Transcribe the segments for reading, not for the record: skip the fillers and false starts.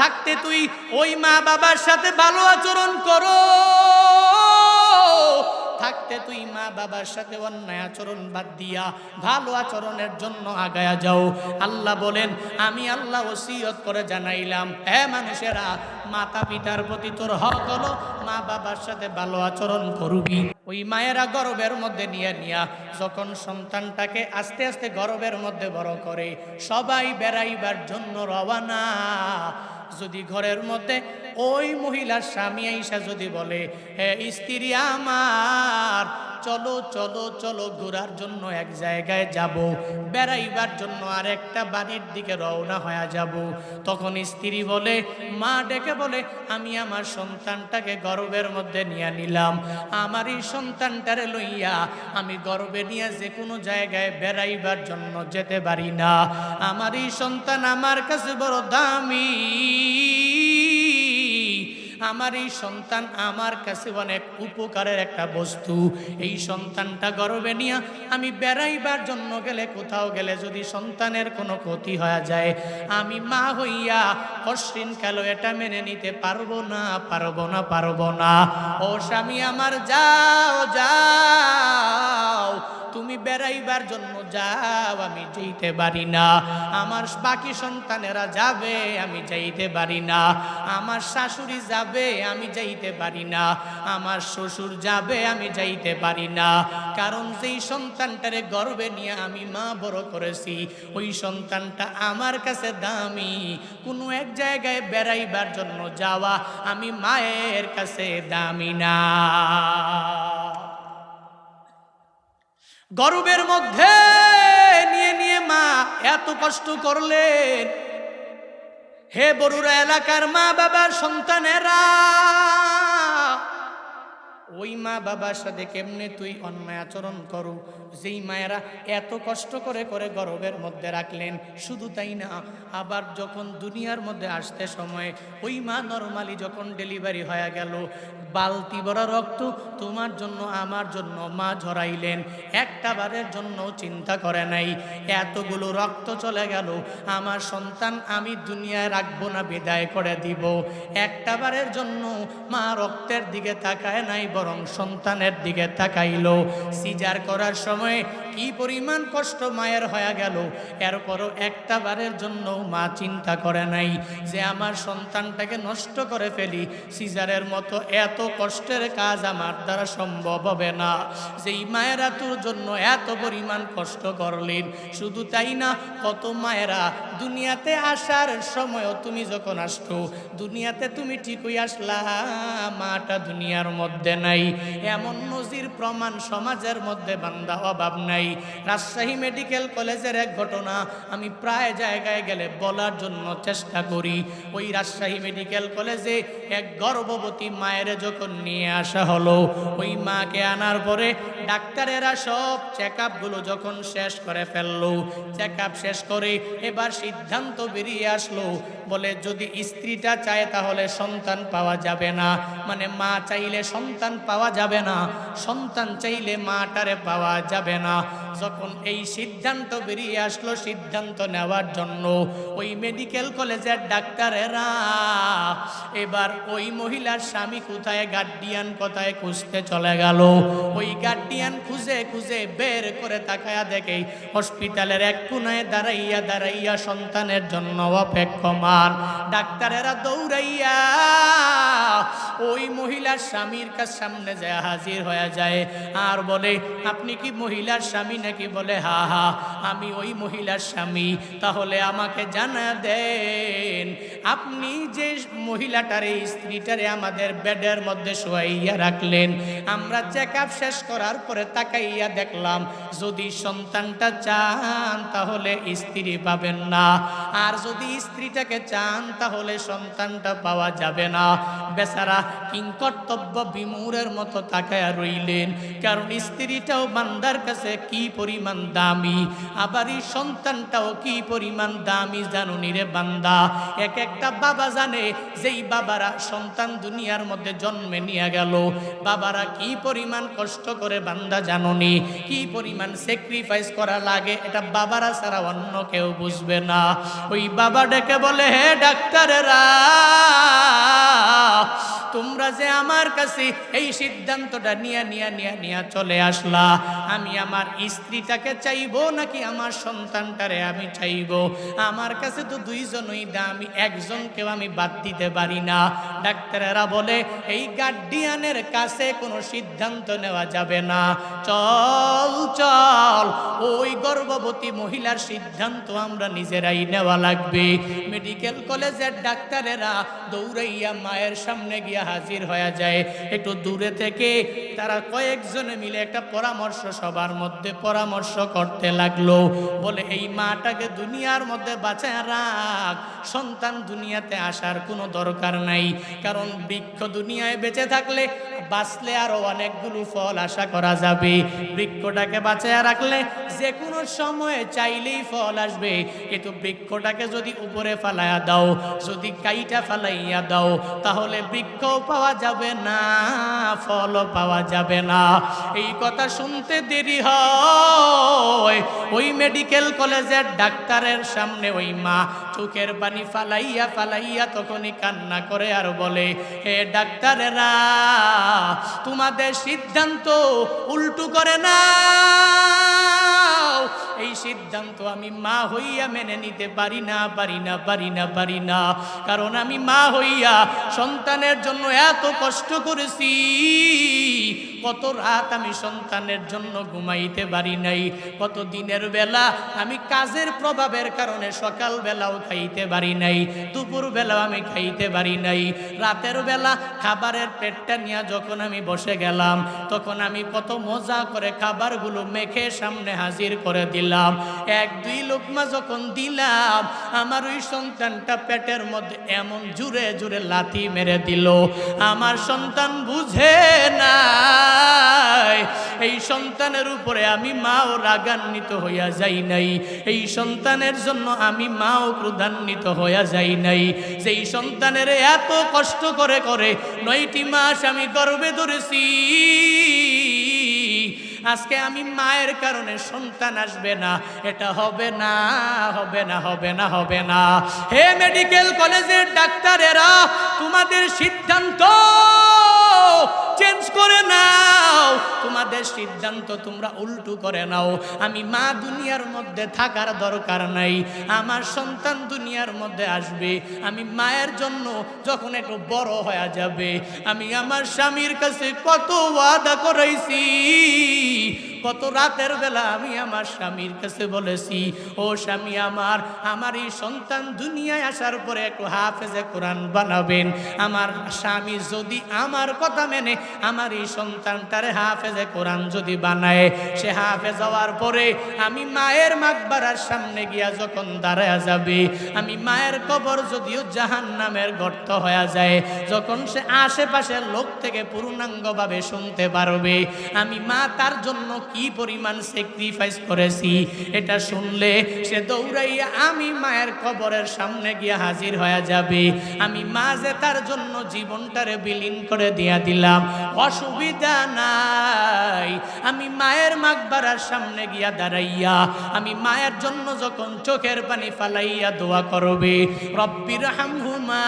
থাকতে তুই ওই মা বাবার সাথে ভালো আচরণ করো, থাকতে তুই মা বাবার সাথে অন্যায় আচরণ বাদ দিয়া ভালো আচরণের জন্য আগায়া যাও। আল্লাহ বলেন, আমি আল্লাহ ওসিয়ত করে জানাইলাম, হে মানুষেরা, মাতা পিতার প্রতি তোর হক হলো মা বাবার সাথে ভালো আচরণ করবি। ওই মায়েরা গর্ভের মধ্যে নিয়া যখন সন্তানটাকে আস্তে আস্তে গর্ভের মধ্যে বড় করে, সবাই বেড়াইবার জন্য রওয়ানা। যদি ঘরের মধ্যে ওই মহিলার স্বামী আইসা যদি বলে, হে স্ত্রী আমার, চলো চলো চলো ঘোরার জন্য এক জায়গায় যাব, বেড়াইবার জন্য আর একটা বাড়ির দিকে রওনা হয়ে যাব, তখন স্ত্রী বলে, মা ডেকে বলে, আমি আমার সন্তানটাকে গর্ভের মধ্যে নিয়ে নিলাম, আমার এই সন্তানটারে লইয়া আমি গর্ভে নিয়ে যে কোনো জায়গায় বেড়াইবার জন্য যেতে পারি না, আমার এই সন্তান আমার কাছে বড় দামি, আমার এই সন্তান আমার কাছে অনেক উপকারের একটা বস্তু, এই সন্তানটা গর্ভে নিয়ে আমি বেড়াইবার জন্য গেলে, কোথাও গেলে যদি সন্তানের কোনো ক্ষতি হয়ে যায়, আমি মা হইয়া অশ্লীল কালো এটা মেনে নিতে পারবো না, পারবো না, পারবো না। ও স্বামী আমার, যাও যাও, তুমি বেড়াইবার জন্য যাও, আমি যাইতে পারি না, আমার বাকি সন্তানেরা যাবে, আমি যাইতে পারি না, আমার শাশুড়ি যাবে, আমি যাইতে পারি না, আমার শ্বশুর যাবে, আমি যাইতে পারি না, কারণ যেই সন্তানটারে গর্ভে নিয়ে আমি মা বড় করেছি, ওই সন্তানটা আমার কাছে দামি, কোনো এক জায়গায় বেড়াইবার জন্য যাওয়া আমি মায়ের কাছে দামি না। গর্ভের মধ্যে নিয়ে মা এত কষ্ট করলেন। হে বরুড়া এলাকার মা বাবার সন্তানেরা, ওই মা বাবার সাথে কেমনে তুই অন্যায় আচরণ করো, যেই মায়েরা এত কষ্ট করে করে গর্ভের মধ্যে রাখলেন। শুধু তাই না, আবার যখন দুনিয়ার মধ্যে আসতে সময় ওই মা নরমালি যখন ডেলিভারি হয়ে গেল, বালতি ভরা রক্ত তোমার জন্য আমার জন্য মা ঝরাইলেন, একটা বারের জন্য চিন্তা করে নাই এতগুলো রক্ত চলে গেল, আমার সন্তান আমি দুনিয়ায় রাখবো না, বিদায় করে দিব, একটা বারের জন্য মা রক্তের দিকে তাকায় নাই, বরং সন্তানের দিকে তাকাইলো। সিজার করার সময় কি পরিমাণ কষ্ট মায়ের হয়ে গেল, এরপরও একটা বারের জন্য মা চিন্তা করে নাই যে আমার সন্তানটাকে নষ্ট করে ফেলি, সিজারের মতো এত কষ্টের কাজ আমার দ্বারা সম্ভব হবে না। যেই মায়েরা তোর জন্য এত পরিমাণ কষ্ট করলেন, শুধু তাই না, কত মায়েরা দুনিয়াতে আসার সময়ও তুমি যখন আসতো, দুনিয়াতে তুমি ঠিকই আসলা, মাটা দুনিয়ার মধ্যে নাই, এমন নজির প্রমাণ সমাজের মধ্যে বান্দা অভাব নাই। রাজশাহী মেডিকেল কলেজের এক ঘটনা আমি প্রায় জায়গায় গেলে বলার জন্য চেষ্টা করি। ওই রাজশাহী মেডিকেল কলেজে এক গর্ভবতী মায়ের যখন নিয়ে আসা হলো, ওই মাকে আনার পরে ডাক্তারেরা সব চেক আপগুলো যখন শেষ করে ফেললো, চেক আপ শেষ করে এবার সিদ্ধান্ত বেরিয়ে আসলো, বলে যদি স্ত্রীটা চায় তাহলে সন্তান পাওয়া যাবে না, মানে মা চাইলে সন্তান পাওয়া যাবে না, সন্তান চাইলে মাটারে পাওয়া যাবে না। যখন এই সিদ্ধান্ত বেরিয়ে আসলো, সিদ্ধান্ত নেওয়ার জন্য ওই মেডিকেল কলেজের ডাক্তারেরা এবার ওই মহিলার স্বামী কোথায়, গার্ডিয়ান কোথায় খুঁজতে চলে গেল। ওই গার্ডিয়ান খুঁজে খুঁজে বের করে তাকায়া দেখে হসপিটালের এক কোনায় দাঁড়াইয়া দাঁড়াইয়া সন্তানের জন্য অপেক্ষমান। ডাক্তারেরা দৌড়াইয়া ওই মহিলার স্বামীর কাছে সামনে যায় হাজির হয়ে যায় আর বলে, আপনি কি মহিলার স্বামী নাকি? বলে, হা হা, আমি ওই মহিলার স্বামী। তাহলে আমাকে জানা দেন, আপনি যে মহিলাটারে, স্ত্রীটারে আমাদের বেডের মধ্যে শোয়াইয়া রাখলেন, আমরা চেক আপ শেষ করার পরে তাকাইয়া দেখলাম যদি সন্তানটা চান তাহলে স্ত্রী পাবেন না, আর যদি স্ত্রীটাকে চান তাহলে সন্তানটা পাওয়া যাবে না। বেচারা কিংকর্তব্য বিমূঢ়ের মতো তাকায়া রইলেন, কারণ স্ত্রীটাও বান্দার কাছে কি পরিমাণ দামি, আবার এই সন্তানটাও কি পরিমাণ দামি জানুনি রে বান্দা। এক একটা বাবা জানে যেই বাবারা সন্তান দুনিয়ার মধ্যে জন্মে নিয়ে গেল, বাবারা কি পরিমাণ কষ্ট করে বান্দা জানুনি, কি পরিমাণ স্যাক্রিফাইস করা লাগে, এটা বাবারা ছাড়া অন্য কেউ বুঝবে না। ওই বাবা ডেকে বলে, হে ডাক্তারেরা, তোমরা যে আমার কাছে এই সিদ্ধান্তটা নিয়ে চলে আসলা, আমি আমার স্ত্রীটাকে চাইবো নাকি আমার সন্তানটারে আমি চাইবো? আমার কাছে তো দুইজনই দামি, একজনকেও আমি বাদ দিতে পারি না। ডাক্তারেরা বলে, এই গার্ডিয়ানের কাছে কোনো সিদ্ধান্ত নেওয়া যাবে না, চল চল ওই গর্ভবতী মহিলার সিদ্ধান্ত আমরা নিজেরাই নেওয়া লাগবে। মেডিকেল কলেজের ডাক্তারেরা দৌড়াইয়া মায়ের সামনে গিয়া হাজির হয়ে যায়। একটু দূরে থেকে তারা কয়েকজনে মিলে একটা পরামর্শ সবার মধ্যে পরামর্শ করতে লাগলো। বলে, এই মাটাকে দুনিয়ার মধ্যে বাঁচায় রাখ, সন্তান দুনিয়াতে আসার কোনো দরকার নাই, কারণ বৃক্ষ দুনিয়ায় বেঁচে থাকলে বাঁচলে আরো অনেকগুলো ফল আশা করা যাবে। বৃক্ষটাকে বাঁচায় রাখলে যে কোনো সময়ে চাইলেই ফল আসবে, কিন্তু বৃক্ষটাকে যদি উপরে ফালাইয়া দাও, যদি কাইটা ফালাইয়া দাও, তাহলে বৃক্ষও পাওয়া যাবে না, ফলও পাওয়া যাবে না। এই কথা শুনতে দেরি হয়, ওই মেডিকেল কলেজের ডাক্তারের সামনে ওই মা চোখের পানি ফালাইয়া ফালাইয়া তখনই কান্না করে আর বলে, হে ডাক্তারেরা, তোমাদের সিদ্ধান্ত উল্টো করে না, এই সিদ্ধান্ত আমি মা হইয়া মেনে নিতে পারি না, কারণ আমি মা হইয়া সন্তানের জন্য এত কষ্ট করেছি, কত রাত আমি সন্তানের জন্য ঘুমাইতে পারি নাই, কত দিনের বেলা আমি কাজের প্রভাবের কারণে সকাল বেলাও খাইতে পারি নাই, দুপুর বেলাও আমি খাইতে পারি নাই, রাতের বেলা খাবারের পেটটা নিয়ে যখন আমি বসে গেলাম, তখন আমি কত মজা করে খাবারগুলো মেখে সামনে হাজির করে দিলাম। এক দুই লোকমা যখন দিলাম, আমার ওই সন্তানটা পেটের মধ্যে এমন জোরে জোরে লাথি মেরে দিল, আমার সন্তান বুঝে না এই সন্তানের উপরে আমি মাও রাগান্বিত হইয়া যাই নাই, এই সন্তানের জন্য আমি মাও ক্রোধান্বিত হইয়া যাই নাই, যেই সন্তানের এত কষ্ট করে করে 9টি মাস আমি গর্ভে ধরেছি, আজকে আমি মায়ের কারণে সন্তান আসবে না, এটা হবে না, হবে না, হবে না, হবে না। হে মেডিকেল কলেজের ডাক্তারেরা, তোমাদের সিদ্ধান্ত চেঞ্জ করে নাও, তোমাদের সিদ্ধান্ত তোমরা উল্টো করে নাও। আমি মা দুনিয়ার মধ্যে থাকার দরকার নাই, আমার সন্তান দুনিয়ার মধ্যে আসবে, আমি মায়ের জন্য যখন একটু বড় হয়ে যাবে, আমি আমার স্বামীর কাছে কত ওয়াদা করাইছি, কত রাতের বেলা আমি আমার স্বামীর কাছে বলেছি, ও স্বামী আমার, আমার এই সন্তান দুনিয়ায় আসার পরে একটু হাফেজে কোরআন বানাবেন। আমার স্বামী যদি আমার কথা মেনে আমার এই সন্তানটারে হাফেজে কোরআন যদি বানায়, সে হাফেজ হওয়ার পরে আমি মায়ের মাকবারার সামনে গিয়া যখন দাঁড়ায়া যাবে, আমি মায়ের কবর যদিও জাহান্নামের গর্ত হয়ে যায়, যখন সে আশেপাশের লোক থেকে পূর্ণাঙ্গভাবে শুনতে পারবে আমি মা তার জন্য কি পরিমাণ স্যাক্রিফাইস করেছি, এটা শুনলে সে দৌড়াইয়া আমি মায়ের কবরের সামনে গিয়া হাজির হয়ে যাবে। আমি মা যে তার জন্য জীবনটারে বিলীন করে দিয়া দিলাম, অসুবিধা নাই। আমি মায়ের মাকবারার সামনে গিয়া দাঁড়াইয়া আমি মায়ের জন্য যখন চোখের পানি ফালাইয়া দোয়া করবে, রব্বির হামহুমা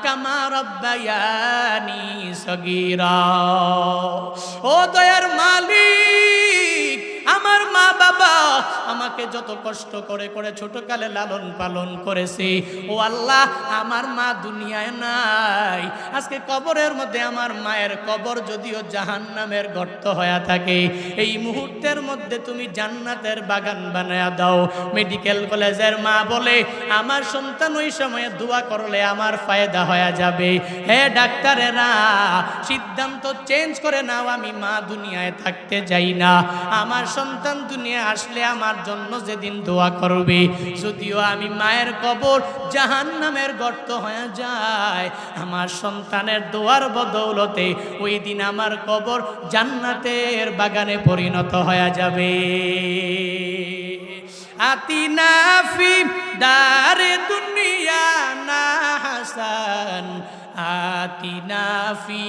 কামা রব্বায়ানি সগীরা, ও দয়ার মালিক, আমার মা বাবা আমাকে যত কষ্ট করে করে ছোটকালে লালন পালন করেছে, ও আল্লাহ, আমার মা দুনিয়ায় নাই, আজকে কবরের মধ্যে আমার মায়ের কবর যদিও জাহান্নামের গর্ত হয়ে থাকে, এই মুহূর্তের মধ্যে তুমি জান্নাতের বাগান বানায়া দাও। মেডিকেল কলেজের মা বলে, আমার সন্তান ওই সময়ে দোয়া করলে আমার ফায়দা হয়ে যাবে। হে ডাক্তারেরা, সিদ্ধান্ত চেঞ্জ করে নাও, আমি মা দুনিয়ায় থাকতে যাই না, আমার সন্তান দুনিয়া আসলে আমার জন্য যেদিন দোয়া করবে, যদিও আমি মায়ের কবর জাহান্নামের গর্ত হয়ে যায়, আমার সন্তানের দোয়ার বদৌলতে ওই দিন আমার কবর জান্নাতের বাগানে পরিণত হয়ে যাবে। আতিনা ফি দারে দুনিয়া না হাসান, আতিনা ফি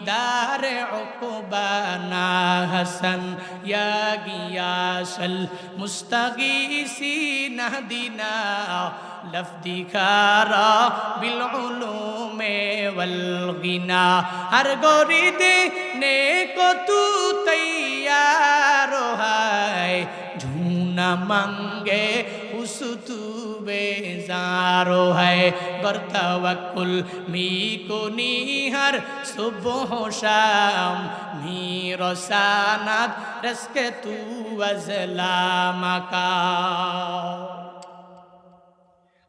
দারে উকবানা হাসান, ইয়া গিয়াসাল মুস্তাগীসিন নাহদিনা লফদিকারা বিল উলুমে ওয়াল গিনা। হর গরিদে নে কো তু তৈয়ার হায়, ঝুনা মাঙ্গে উস তু বেজারো হায়। गर तवक्कुल मी को निहर सुबह शाम, मी रसानत रस्के तू अज़लामका।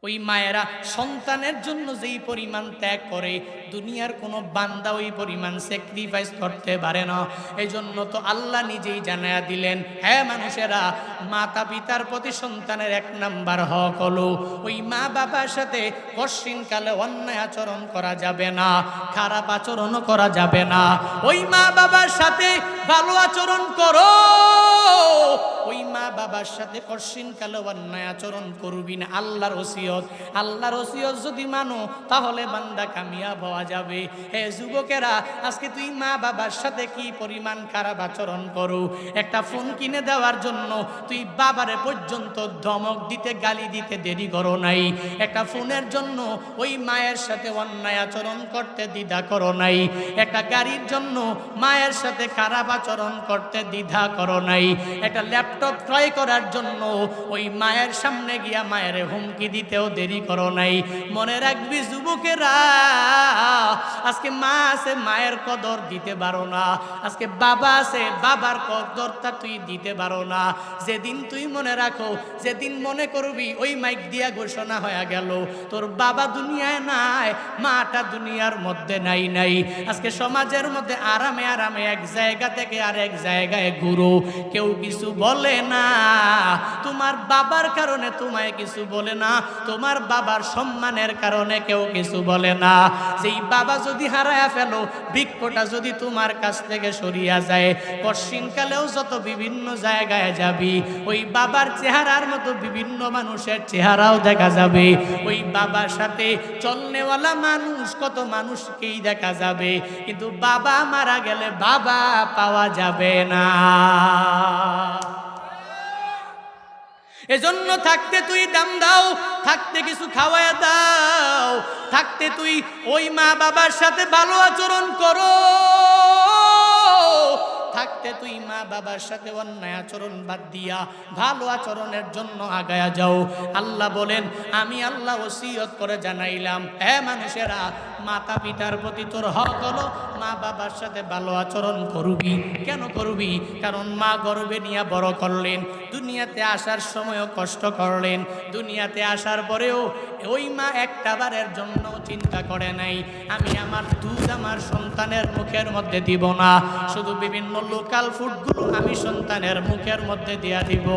ওই মায়েরা সন্তানের জন্য যেই পরিমাণ ত্যাগ করে, দুনিয়ার কোনো বান্দা ওই পরিমাণ স্যাক্রিফাইস করতে পারে না। এই জন্য তো আল্লাহ নিজেই জানায়া দিলেন, হ্যাঁ মানুষেরা, মাতা পিতার প্রতি সন্তানের 1 নাম্বার হক হলো ওই মা বাবার সাথে কশিনকালে অন্যায় আচরণ করা যাবে না, খারাপ আচরণও করা যাবে না। ওই মা বাবার সাথে ভালো আচরণ করো, ওই মা বাবার সাথে কশিনকালে অন্যায় আচরণ করবি না। আল্লাহর ওসিয়ত, আল্লাহর ওসিয়ত যদি মানো তাহলে বান্দা কামিয়াব হওয়া যাবে। হে যুবকেরা, আজকে তুই মা বাবার সাথে কি পরিমাণ খারাপ আচরণ করো। একটা ফোন কিনে দেওয়ার জন্য তুই বাবারে পর্যন্ত ধমক দিতে, গালি দিতে দেরি করো নাই। একটা ফোনের জন্য ওই মায়ের সাথে অন্যায় আচরণ করতে দ্বিধা করো নাই। একটা গাড়ির জন্য মায়ের সাথে খারাপ আচরণ করতে দ্বিধা করো নাই। একটা ল্যাপটপ ক্রয় করার জন্য ওই মায়ের সামনে গিয়া মায়ের হুমকি দিতেও দেরি করো নাই। মনে রাখবি যুবকেরা, আজকে মা আছে, মায়ের কদর দিতে পারো না। আজকে বাবা আছে, বাবার কদরটা তুই দিতে পারো না। যেদিন তুই মনে রাখো, যেদিন মনে করবি ওই মাইক দিয়া ঘোষণা হয়ে গেল তোর বাবা দুনিয়ায় নাই, মাটা দুনিয়ার মধ্যে নাই। আজকে সমাজের মধ্যে আরামে আরামে এক জায়গা থেকে আরেক জায়গায় ঘুরো, কেউ কিছু বলে না। তোমার বাবার কারণে তোমায় কিছু বলে না, তোমার বাবার সম্মানের কারণে কেউ কিছু বলে না। যেই বাবা যদি হারায়া ফেলো, বৃক্ষটা যদি তোমার কাছ থেকে সরিয়া যায়, কশিনকালেও যত বিভিন্ন জায়গায় যাবি, ওই বাবার চেহারার মতো বিভিন্ন মানুষের চেহারাও দেখা যাবে। ওই বাবার সাথে চলনেওয়ালা মানুষ, কত মানুষকেই দেখা যাবে, কিন্তু বাবা মারা গেলে বাবা পাওয়া যাবে না। এজন্য থাকতে তুই দাম দাও, থাকতে কিছু খাওয়ায় দাও, থাকতে তুই ওই মা বাবার সাথে ভালো আচরণ করো, থাকতে তুই মা বাবার সাথে অন্যায় আচরণ বাদ দিয়া ভালো আচরণের জন্য আগায়া যাও। আল্লাহ বলেন, আমি আল্লাহ ওসিয়ত করে জানাইলাম, হে মানুষেরা, মাতা পিতার প্রতি তোর হক হলো মা বাবার সাথে ভালো আচরণ করবি। কেন করবি? কারণ মা গর্ভে নিয়ে বড় করলেন, দুনিয়াতে আসার সময়ও কষ্ট করলেন, দুনিয়াতে আসার পরেও ওই মা একটা বারের জন্য চিন্তা করে নাই আমি আমার দুধ আমার সন্তানের মুখের মধ্যে দিব না, শুধু বিভিন্ন লোকাল ফুডগুলো আমি সন্তানের মুখের মধ্যে দিয়া দিব।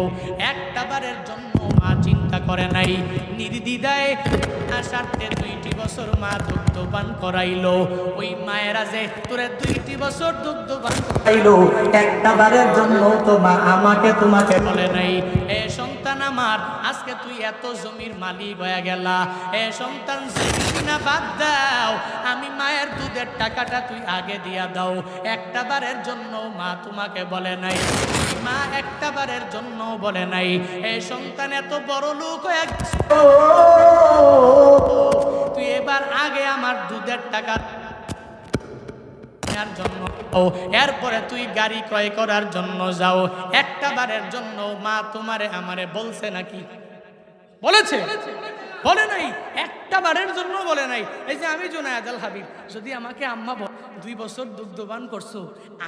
একটা বারের জন্য মা চিন্তা করে নাই। নির্দ্বিধায় আসারতে 2টি বছর মা দুগ্ধপান করাইলো। ওই মায়েরা যে তোরে 2টি বছর দুগ্ধপান করাইলো, একটা বারের জন্য তো মা আমাকে তোমাকে বলে নাই, এ সন্তান আমার, আজকে তুই এত জমির মালিক হয়ে গেলা, এ সন্তান না বাদ দাও, আমি মায়ের দুধের টাকাটা তুই আগে দিয়া দাও। একটা বারের জন্য মা তোমাকে বলে নাই, মা একটা বারের জন্য বলে নাই, এই সন্তান এত বড় লোক হয়ে তুই এবার আগে আমার দুধের টাকা জন্য, এরপরে তুই গাড়ি ক্রয় করার জন্য যাও। একটা বারের জন্য মা তোমারে আমারে বলছে নাকি? বলেছে? বলে নাই। একটা বারের জন্য বলে নাই। এই যে আমি জুনায়েদ আল হাবিব, যদি আমাকে আম্মা 2 বছর দুগ্ধপান করছো,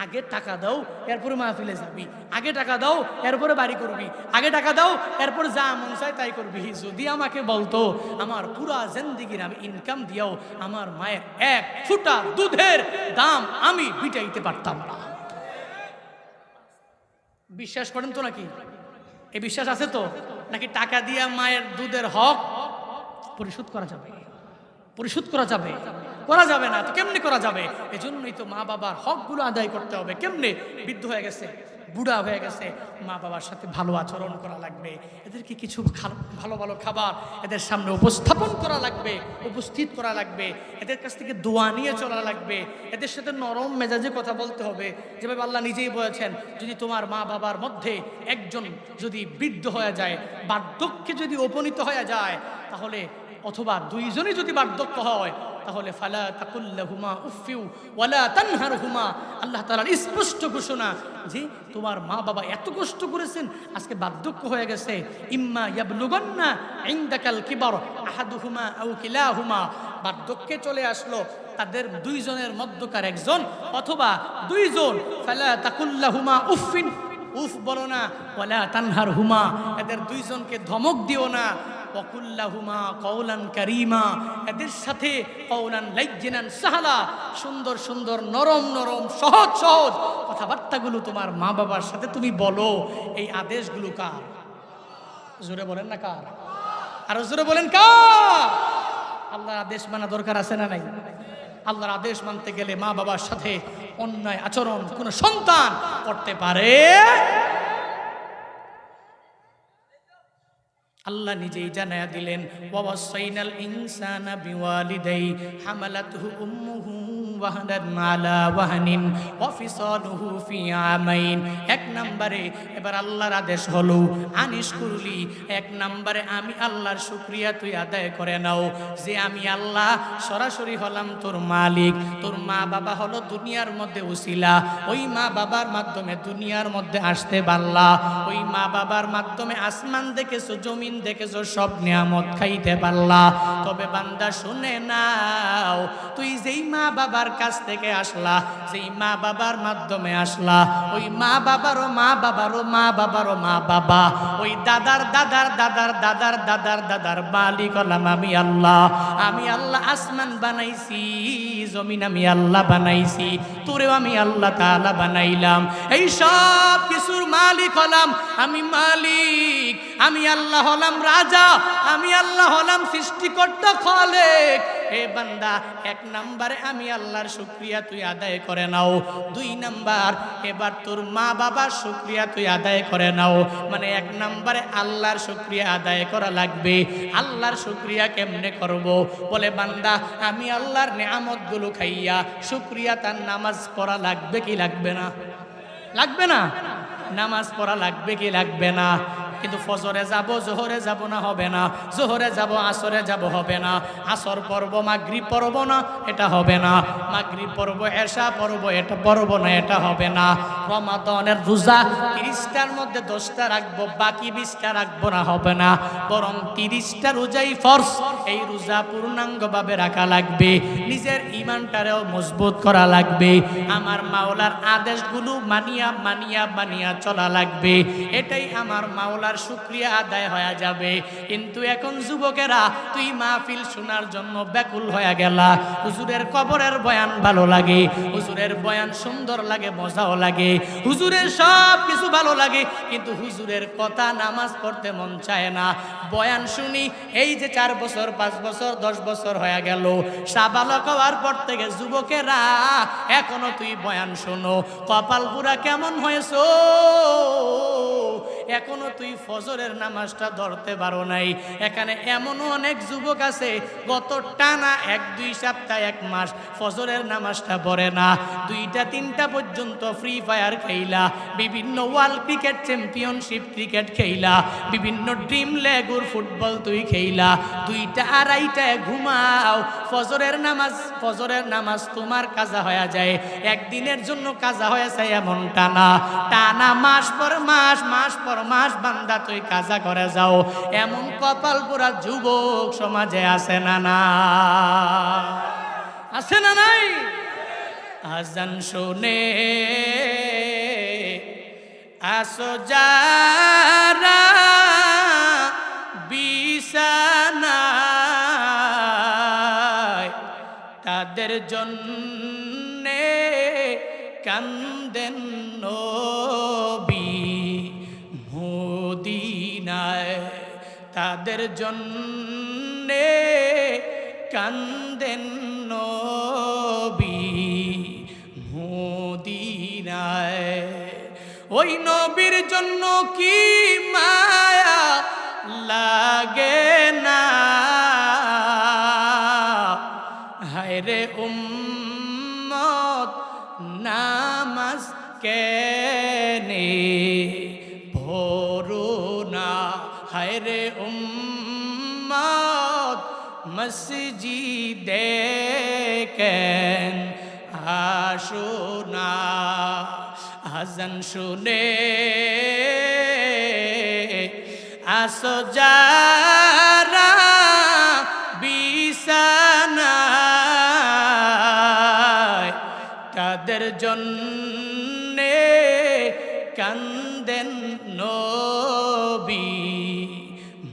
আগে টাকা দাও এরপরে মাহফিলে যাবি, আগে টাকা দাও এরপরে বাড়ি করবি, আগে টাকা দাও এরপর যা মন চায় তাই করবি, যদি আমাকে বলতো আমার পুরা জিন্দেগির আমি ইনকাম দিয়াও আমার মায়ের 1 ফুটা দুধের দাম আমি মিটাইতে পারতাম না। বিশ্বাস করেন তো নাকি? এই বিশ্বাস আছে তো? নাকি টাকা দিয়া মায়ের দুধের হক পরিশোধ করা যাবে? পরিশোধ করা যাবে? করা যাবে না। তো কেমনে করা যাবে? এজন্যই তো মা বাবার হকগুলো আদায় করতে হবে। কেমনে? বৃদ্ধ হয়ে গেছে, বুড়া হয়ে গেছে, মা বাবার সাথে ভালো আচরণ করা লাগবে। এদেরকে কিছু ভালো ভালো খাবার এদের সামনে উপস্থাপন করা লাগবে, উপস্থিত করা লাগবে। এদের কাছ থেকে দোয়া নিয়ে চলা লাগবে। এদের সাথে নরম মেজাজে কথা বলতে হবে। যেভাবে আল্লাহ নিজেই বলেছেন, যদি তোমার মা বাবার মধ্যে একজন যদি বৃদ্ধ হয়ে যায়, বার্ধক্যে যদি উপনীত হয়ে যায়, তাহলে অথবা দুইজনই যদি বার্ধক্য হয়, তাহলে ফালা তাকুল্লাহুমা উফিউ ওয়ালা তানহারহুমা। আল্লাহ তাআলার স্পষ্ট ঘোষণা যে তোমার মা বাবা এত কষ্ট করেছেন, আজকে বার্ধক্য হয়ে গেছে। ইম্মা ইয়াবলুগান্না ইনদাকাল কিবার আহাদুহুমা আও কিলাহুমা, বার্ধক্যে চলে আসলো তাদের দুইজনের মধ্যকার একজন অথবা দুইজন, ফালা তাকুল্লাহুমা উফিন, উফ বলো না, ওয়ালা তানহারহুমা, এদের দুইজনকে ধমক দিও না, ওয়াকুল্লাহুমা কওলান কারীমা, এদের সাথে কওলান লাইয়িনান সাহলা, সুন্দর সুন্দর নরম নরম সহজ সহজ কথাবার্তাগুলো তোমার মা বাবার সাথে তুমি বলো। এই আদেশগুলো কার? জোরে বলেন না কার? আরো জোরে বলেন কার? আল্লাহর আদেশ মানা দরকার আছে না নাই? আল্লাহর আদেশ মানতে গেলে মা বাবার সাথে অন্যায় আচরণ কোন সন্তান করতে পারে? আল্লাহ নিজেই জানায়া দিলেন, ওয়াসাইনাল ইনসানা বিওয়ালিদাই হামালাতহু উম্মুহু ওয়াহানান আলা ওয়াহানিন ওয়া ফিসালুহু ফি আমাইন। এক নম্বরে এবার আল্লাহর আদেশ হলো আনিশ কুরলি, এক নম্বরে আমি আল্লাহর শুকরিয়া তুই আদায় করে নাও যে আমি আল্লাহ সরাসরি হলাম তোর মালিক। তোর মা বাবা হলো দুনিয়ার মধ্যে উসিলা, ওই মা বাবার মাধ্যমে দুনিয়ার মধ্যে আসতে পারলা, ওই মা বাবার মাধ্যমে আসমান দেখেছো, জমিন দেখেছো, সব নিয়ামত খাইতে পারলা। তবে বান্দা শুনে নাও, তুই যেই মা বাবার কাছ থেকে আসলা, যেই মা বাবার মাধ্যমে আসলা, ওই মা বাবারও মা বাবারও মা বাবারও মা বাবা, ওই দাদার দাদার দাদার দাদার দাদার দাদার মালিক হলাম আমি আল্লাহ। আমি আল্লাহ আসমান বানাইছি, জমিন আমি আল্লাহ বানাইছি, তোরেও আমি আল্লাহ তাআলা বানাইলাম। এই সব কিছুর মালিক হলাম আমি মালিক, আমি আল্লাহ হলাম রাজা, আমি আল্লাহ হলাম সৃষ্টিকর্তা খালেক। হে বান্দা, এক নম্বরে আমি আল্লাহর শুকরিয়া তুই আদায় করে নাও। দুই নাম্বার, এবার তোর মা বাবার শুকরিয়া তুই আদায় করে নাও। মানে এক নম্বরে আল্লাহর শুকরিয়া আদায় করা লাগবে। আল্লাহর শুকরিয়া কেমনে করব? বলে বান্দা, আমি আল্লাহর নেয়ামতগুলো খাইয়া শুকরিয়া তার নামাজ পড়া লাগবে কি লাগবে না? লাগবে না? নামাজ পড়া লাগবে কি লাগবে না? কিন্তু ফজরে যাব, জোহরে যাব না, হবে না। জোহরে যাব, আসরে যাব, হবে না। আসর পড়ব, মাগরিব পড়ব না, এটা হবে না। মাগরিব পড়ব, এশা পড়ব, এটা পড়ব না, এটা হবে না। রমাদানের রোজা 30টার মধ্যে 10টা রাখবো, বাকি 20টা রাখবো না, হবে না। বরং 30টা রোজাই ফরজ। এই রোজা পূর্ণাঙ্গভাবে রাখা লাগবে। নিজের ঈমানটারেও মজবুত করা লাগবে। আমার মাওলার আদেশগুলো মানিয়া মানিয়া মানিয়া চলা লাগবে। এটাই আমার মাওলার শুকরিয়া আদায় হয়ে যাবে। কিন্তু এখন যুবকেরা, তুই মাহফিল শোনার জন্য ব্যাকুল হয়ে গেলা। হুজুরের কবরের বয়ান ভালো লাগে, হুজুরের বয়ান সুন্দর লাগে, মজাও লাগে, হুজুরের সব কিছু ভালো লাগে, কিন্তু হুজুরের কথা নামাজ পড়তে মন চায় না। বয়ান শুনি এই যে 4 বছর 5 বছর 10 বছর হয়ে গেল, সাবালক হওয়ার পর থেকে যুবকেরা এখনো তুই বয়ান শোনো। কপাল পুরা কেমন হয়েছো, এখনো তুই ফজরের নামাজটা ধরতে পারো নাই। এখানে এমনও অনেক যুবক আছে গত টানা 1-2 সপ্তাহ 1 মাস ফজরের নামাজটা পড়ে না। 2টা-3টা পর্যন্ত ফ্রি ফায়ার খেলা, বিভিন্ন ওয়ার্ল্ড ক্রিকেট চ্যাম্পিয়নশিপ ক্রিকেট খেলা, বিভিন্ন ড্রিম লেগুর ফুটবল তুই খেলা, 2টা-2:30টায় ঘুমাও। ফজরের নামাজ তোমার কাজা হয়ে যায়, একদিনের জন্য কাজা হয়ে যায় এমন টানা টানা মাস পর মাস, মাস পর মাস বান্দা তুই কাজা করে যাও। এমন কপাল পুরা যুবক সমাজে আছে না না? আছে না নাই? আজান শুনে আসো যারা বিছানায়, তাদের জন্যে কান্দেন নবী। তাদের জন্যে কান্দেন নবী মদিনায়। ওই নবীর জন্য কি মায়া লাগে না, হায়রে উম্মত নামাজ কেনে পড়ো না, হায়রে উম্মত মসজিদে কেন আসো না। আজান শুনে আসো যারা বিছানায়, তাদের জন্যে কান্দেন নবী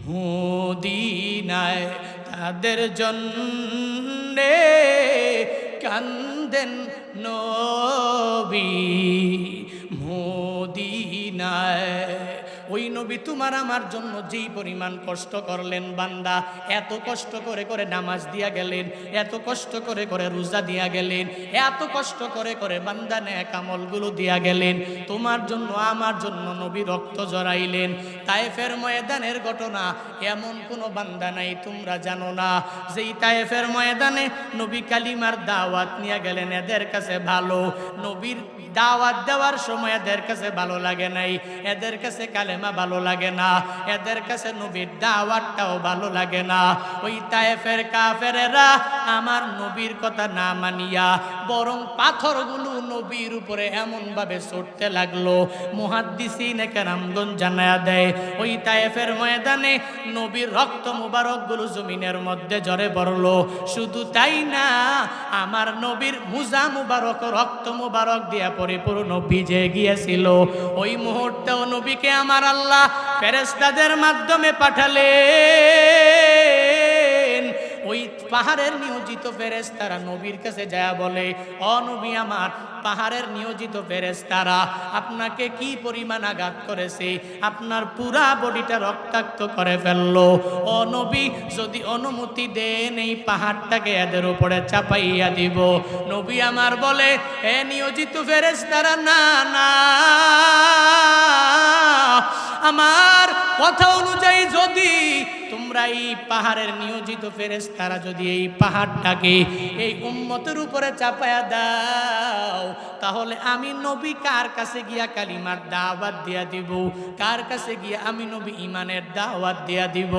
মদিনায়, তাদের জন্যে কান্দেন নবী মদিনায়। ওই নবী তোমার আমার জন্য যেই পরিমাণ কষ্ট করলেন বান্দা, এত কষ্ট করে করে নামাজ দিয়া গেলেন, এত কষ্ট করে করে রোজা দিয়া গেলেন, এত কষ্ট করে করে বান্দা নেক আমলগুলো দিয়া গেলেন, তোমার জন্য আমার জন্য নবী রক্ত জড়াইলেন। তায়েফের ময়দানের ঘটনা এমন কোনো বান্দা নাই তোমরা জানো না, যেই তায়েফের ময়দানে নবী কালিমার দাওয়াত নিয়ে গেলেন, এদের কাছে ভালো নবীর দাওয়াত দেওয়ার সময় এদের কাছে ভালো লাগে নাই, এদের কাছে কালেমা ভালো লাগে না, এদের কাছে নবীর দাওয়াতটাও ভালো লাগে না। ওই তায়েফের কাফেরেরা আমার নবীর কথা না মানিয়া বরং পাথরগুলো নবীর উপরে এমন ভাবে ছুটতে লাগলো, মুহাদ্দিসিনে কেরামগণ জানায়া দেয় ওই তায়েফের ময়দানে নবীর রক্ত মুবারকগুলো জমিনের মধ্যে ঝরে পড়লো। শুধু তাই না, আমার নবীর মুজা মুবারক রক্ত মুবারক দিয়া পরিপূর্ণ ভিজে গিয়েছিল। ওই মুহূর্তেও নবীকে আমার আল্লাহ ফেরেশতাদের মাধ্যমে পাঠালেন। ওই পাহাড়ের নিয়োজিত ফেরেশতারা নবীর কাছে যায় বলে, ও নবী আমার, পাহাড়ের নিয়োজিত ফেরেশতারা আপনাকে কি পরিমাণ আঘাত করেছে, আপনার পুরা বডিটা রক্তাক্ত করে ফেললো। ও নবী, যদি অনুমতি দেন এই পাহাড়টাকে এদের উপরে চাপাইয়া দিব। নবী আমার বলে, হে নিয়োজিত ফেরেশতারা, না না, আমার কথা অনুযায়ী যদি তোমরা এই পাহাড়ের নিয়োজিত ফেরেশতারা যদি এই পাহাড়টাকে এই উম্মতের উপরে চাপায়া দাও, তাহলে আমি নবী কার কাছে গিয়া কালিমার দাওয়াত দিয়া দিব, কার কাছে গিয়া আমি নবী ইমানের দাওয়াত দিয়া দিব?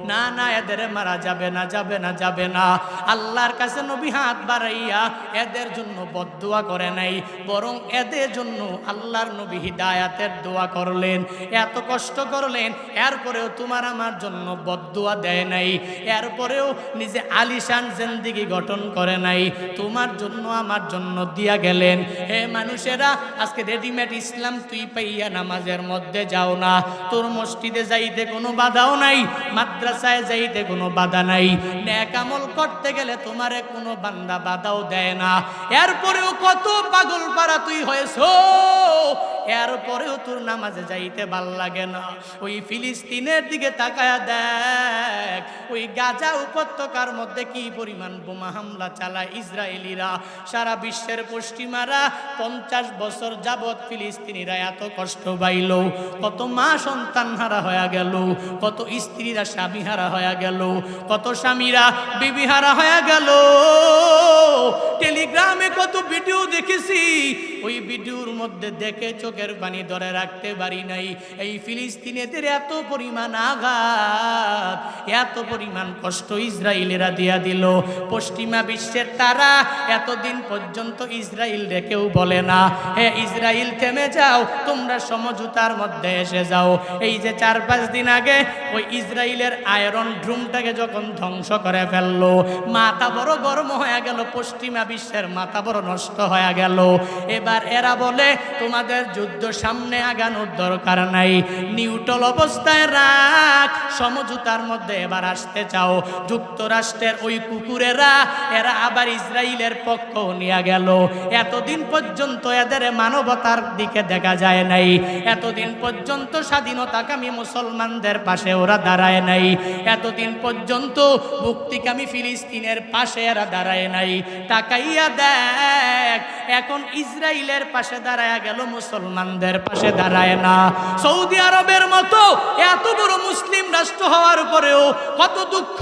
না না, এদের মারা যাবে না, যাবে না, যাবে না। আল্লাহর কাছে নবী হাত বাড়াইয়া এদের জন্য বদদুয়া করে নাই, বরং এদের জন্য আল্লাহর নবী হিদায়াতের দোয়া করলেন। এত কষ্ট করলেন, এরপরেও তোমার আমার জন্য বদদুয়া দেয় নাই, এরপরেও নিজে আলিশান জিন্দেগি গঠন করে নাই, তোমার জন্য আমার জন্য দিয়া গেলেন। হে মানুষেরা, আজকে রেডিমেড ইসলাম তুই পাইয়া নামাজের মধ্যে যাও না, তোর মসজিদে যাইতে কোনো বাধাও নাই, মাদ্রাসায় যাইতে কোনো বাধা নাই, নেক আমল করতে গেলে তোমারে কোনো বান্দা বাধাও দেয় না। এরপরেও কত পাগল পারা তুই হয়েছো, এরপরেও তোর নামাজে যাইতে ভাল লাগে না। ওই ফিলিস্তিনের দিকে তাকায়া দেখ, ওই গাজা উপত্যকার মধ্যে কি পরিমাণ বোমা হামলা চালায় ইসরায়েলিরা। সারা বিশ্বের পশ্চিমারা 50 বছর যাবৎ ফিলিস্তিনিরা এত কষ্ট পাইল, কত মা সন্তান হারা হয়ে গেল, কত স্ত্রীরা স্বামী হারা হয়ে গেল, কত স্বামীরা বিবি হারা হয়ে গেল। টেলিগ্রামে কত ভিডিও দেখেছি, ওই ভিডিওর মধ্যে দেখে চোখের পানি ধরে রাখতে পারি নাই। এই ফিলিস্তিনিদের এত পরিমাণ আঘাত, এত পরিমাণ কষ্ট ইসরায়েলেরা দিয়া দিল। পশ্চিমা বিশ্বের তারা এতদিন পর্যন্ত ইসরায়েল কেউ বলে না, হে ইসরায়েল থেমে যাও, তোমরা সমঝোতার মধ্যে এসে যাও। এই যে 4-5 দিন আগে ওই ইসরায়েলের আয়রন ড্রুমটাকে যখন ধ্বংস করে ফেললো, মাথা বড় গরম হয়ে গেল, পশ্চিমা বিশ্বের মাথা বড় নষ্ট হয়ে গেল। এবার এবার এরা বলে তোমাদের যুদ্ধ সামনে আগানোর দরকার নাই, নিউট্রাল অবস্থায় রাখ, সমঝোতার মধ্যে এবার আসতে চাও। যুক্তরাষ্ট্রের ওই কুকুরেরা এরা আবার ইসরায়েলের পক্ষ নিয়ে গেল। এতদিন পর্যন্ত এদের মানবতার দিকে দেখা যায় নাই, এতদিন পর্যন্ত স্বাধীনতাকামী মুসলমানদের পাশে ওরা দাঁড়ায় নাই, এতদিন পর্যন্ত মুক্তিকামী ফিলিস্তিনের পাশে এরা দাঁড়ায় নাই। তাকাইয়া দেখ, এখন ইসরায়েলের পাশে দাঁড়ায় গেল, মুসলমানদের পাশে দাঁড়ায় না। সৌদি আরবের মতো এত বড় মুসলিম রাষ্ট্র হওয়ার পরেও কত দুঃখ,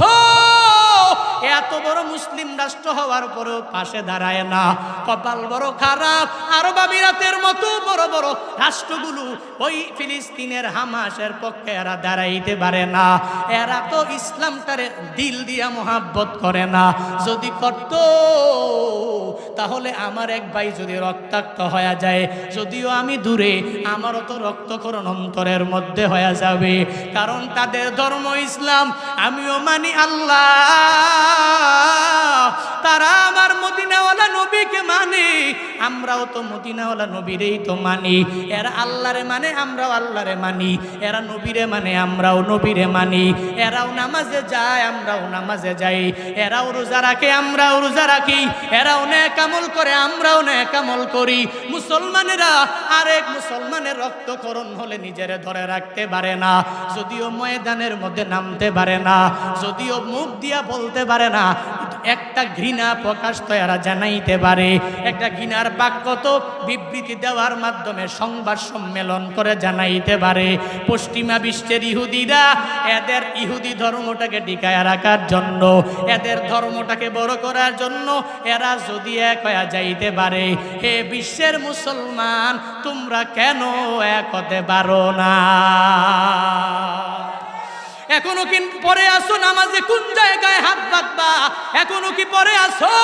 এত বড় মুসলিম রাষ্ট্র হওয়ার পরেও পাশে দাঁড়ায় না। কপাল বড় খারাপ, আরব আমিরাতের মতো বড় বড় রাষ্ট্রগুলো ওই ফিলিস্তিনের হামাসের পক্ষে এরা দাঁড়াইতে পারে না। এরা তো ইসলামটারে দিল দিয়া মোহাব্বত করে না। যদি করত তাহলে আমার এক ভাই যদি রক্তাক্ত হয়ে যায়, যদিও আমি দূরে, আমারও তো রক্তক্ষরণ অন্তরের মধ্যে হয়ে যাবে। কারণ তাদের ধর্ম ইসলাম, আমিও মানি আল্লাহ, তারা আমার মদিনাওয়ালা নবীকে মানে, আমরাও তো মদিনাওয়ালা নবীরেই তো মানি। এরা আল্লাহরে মানে, আমরাও আল্লাহরে মানি। এরা নবীরে মানে, আমরাও নবীরে মানি। এরাও নামাজে যায়, আমরাও নামাজে যাই। এরাও রোজা রাখে, আমরাও রোজা রাখি। এরাও নেক আমল করে, আমরাও নেক আমল করি। মুসলমানেরা আরেক মুসলমানের রক্তক্ষরণ হলে নিজেরে ধরে রাখতে পারে না, যদিও ময়দানের মধ্যে নামতে পারে না, যদিও মুখ দিয়া বলতে পারে না, একটা ঘৃণা প্রকাশ তো এরা জানাইতে পারে। একটা ঘৃণার বাক্য তো বিবৃতি দেওয়ার মাধ্যমে সংবাদ সম্মেলন করে জানাইতে পারে। পশ্চিমা বিশ্বের ইহুদিরা এদের ইহুদি ধর্মটাকে টিকায় রাখার জন্য, এদের ধর্মটাকে বড় করার জন্য এরা যদি এক হয়ে যাইতে পারে, হে বিশ্বের মুসলমান, তোমরা কেন এক হতে পারো না? এখনো কি পরে আসো নামাজে? কোন জায়গায় হাত বাঁধবা? এখনো কি পরে আসো?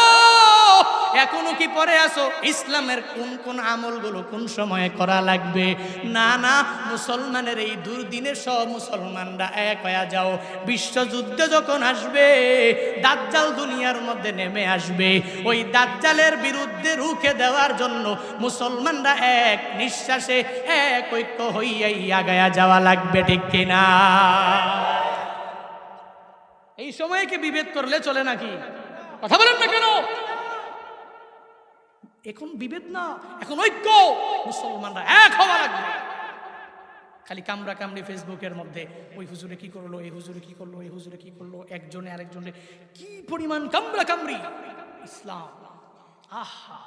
এখনো কি পরে আসো? ইসলামের কোন কোন আমলগুলো কোন সময়ে করা লাগবে? না না, মুসলমানের এই দুর্দিনে সব মুসলমানরা এক হয়ে যাও। বিশ্বযুদ্ধে যখন আসবে, দাজ্জাল দুনিয়ার মধ্যে নেমে আসবে, ওই দাজ্জালের বিরুদ্ধে রুখে দেওয়ার জন্য মুসলমানরা এক নিঃশ্বাসে এক ঐক্য হইয়াই আগায়া যাওয়া লাগবে, ঠিক কিনা? এই সময়ে কি বিভেদ করলে চলে নাকি? কথা বলেন না কেন? এখন বিভেদ না, এখন ঐক্য, মুসলমানরা এক হওয়া লাগবে। খালি কামড়া কামড়ি ফেসবুকের মধ্যে ওই হুজুরে কি করলো, এই হুজুরে কি করলো, এই হুজুরে কি করলো, একজনে আরেকজনে কি পরিমাণ কামড়া কামড়ি। ইসলাম, আহা,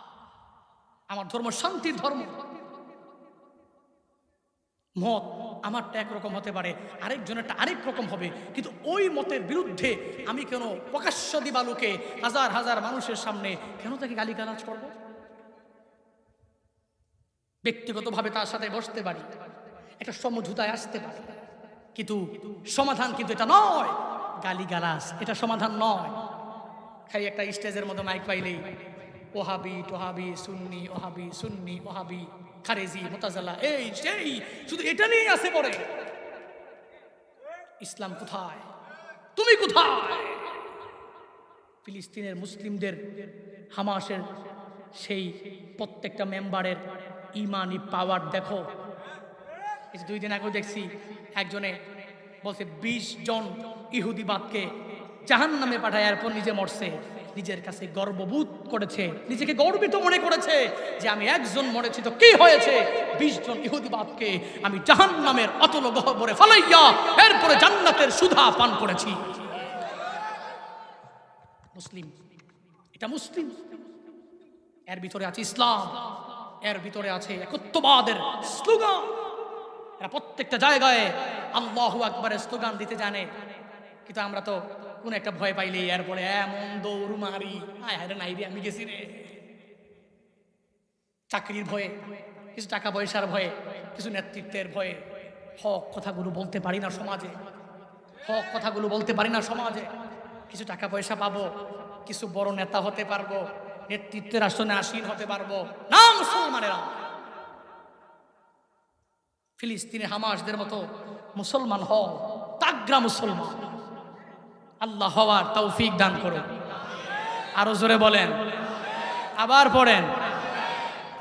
আমার ধর্ম শান্তির ধর্ম। মত আমারটা একরকম হতে পারে, আরেকজনেরটা আরেক রকম হবে, কিন্তু ওই মতের বিরুদ্ধে আমি কেন প্রকাশ্য দিবালুকে হাজার হাজার মানুষের সামনে কেন তাকে গালিগালাজ করব? ব্যক্তিগতভাবে তার সাথে বসতে পারি, একটা সমঝোতায় আসতে পারি, কিন্তু সমাধান কিন্তু এটা নয়। গালিগালাজ এটা সমাধান নয়। খালি একটা স্টেজের মধ্যে মাইক পাইলেই ওহাবি টোহাবি সুন্নি, ওহাবি সুন্নি, ওহাবি খারেজি, মুতাজালা, এই সেই শুধু এটা নিয়েই আসে পড়ে। ইসলাম কোথায়? তুমি কোথায়? ফিলিস্তিনের মুসলিমদের হামাসের সেই প্রত্যেকটা মেম্বারের ইমানি পাওয়ার দেখো। এই 2 দিন আগে দেখছি একজনে বলছে 20 জন ইহুদিবাদকে জাহান্নামে পাঠায়, এরপর নিজে মরছে। নিজের কাছে গর্ববোধ করেছে, নিজেকে গর্বিত মনে করেছে যে আমি একজন মরেছি তো কি হয়েছে, 20 জন ইহুদিবাদকে আমি জাহান্নামের অতল গহ্বরে ফালাইয়া এরপরে জান্নাতের সুধা পান করেছি। মুসলিম, এটা মুসলিম। এর ভিতরে আছে ইসলাম, এর ভিতরে আছে একত্ববাদের স্লোগান। এরা প্রত্যেকটা জায়গায় আল্লাহু আকবারের স্লোগান দিতে জানে, কিন্তু আমরা তো কোন একটা ভয় পাইলে এরপরে এমন দৌড় মারি, আয় হায় রে নাই রে আমি গেছি রে। চাকরির ভয়ে, কিছু টাকা পয়সার ভয়ে, কিছু নেতৃত্বের ভয়ে হক কথাগুলো বলতে পারি না সমাজে, হক কথাগুলো বলতে পারি না সমাজে। কিছু টাকা পয়সা পাবো, কিছু বড় নেতা হতে পারবো, নেতৃত্বের আসনে আসীন হতে পারবো না। মুসলমানেরা ফিলিস্তিনে হামাসদের মতো মুসলমান হও, তাগড়া মুসলমান। আল্লাহ হওয়ার তৌফিক দান করুন। আরো জোরে বলেন, আবার পড়েন।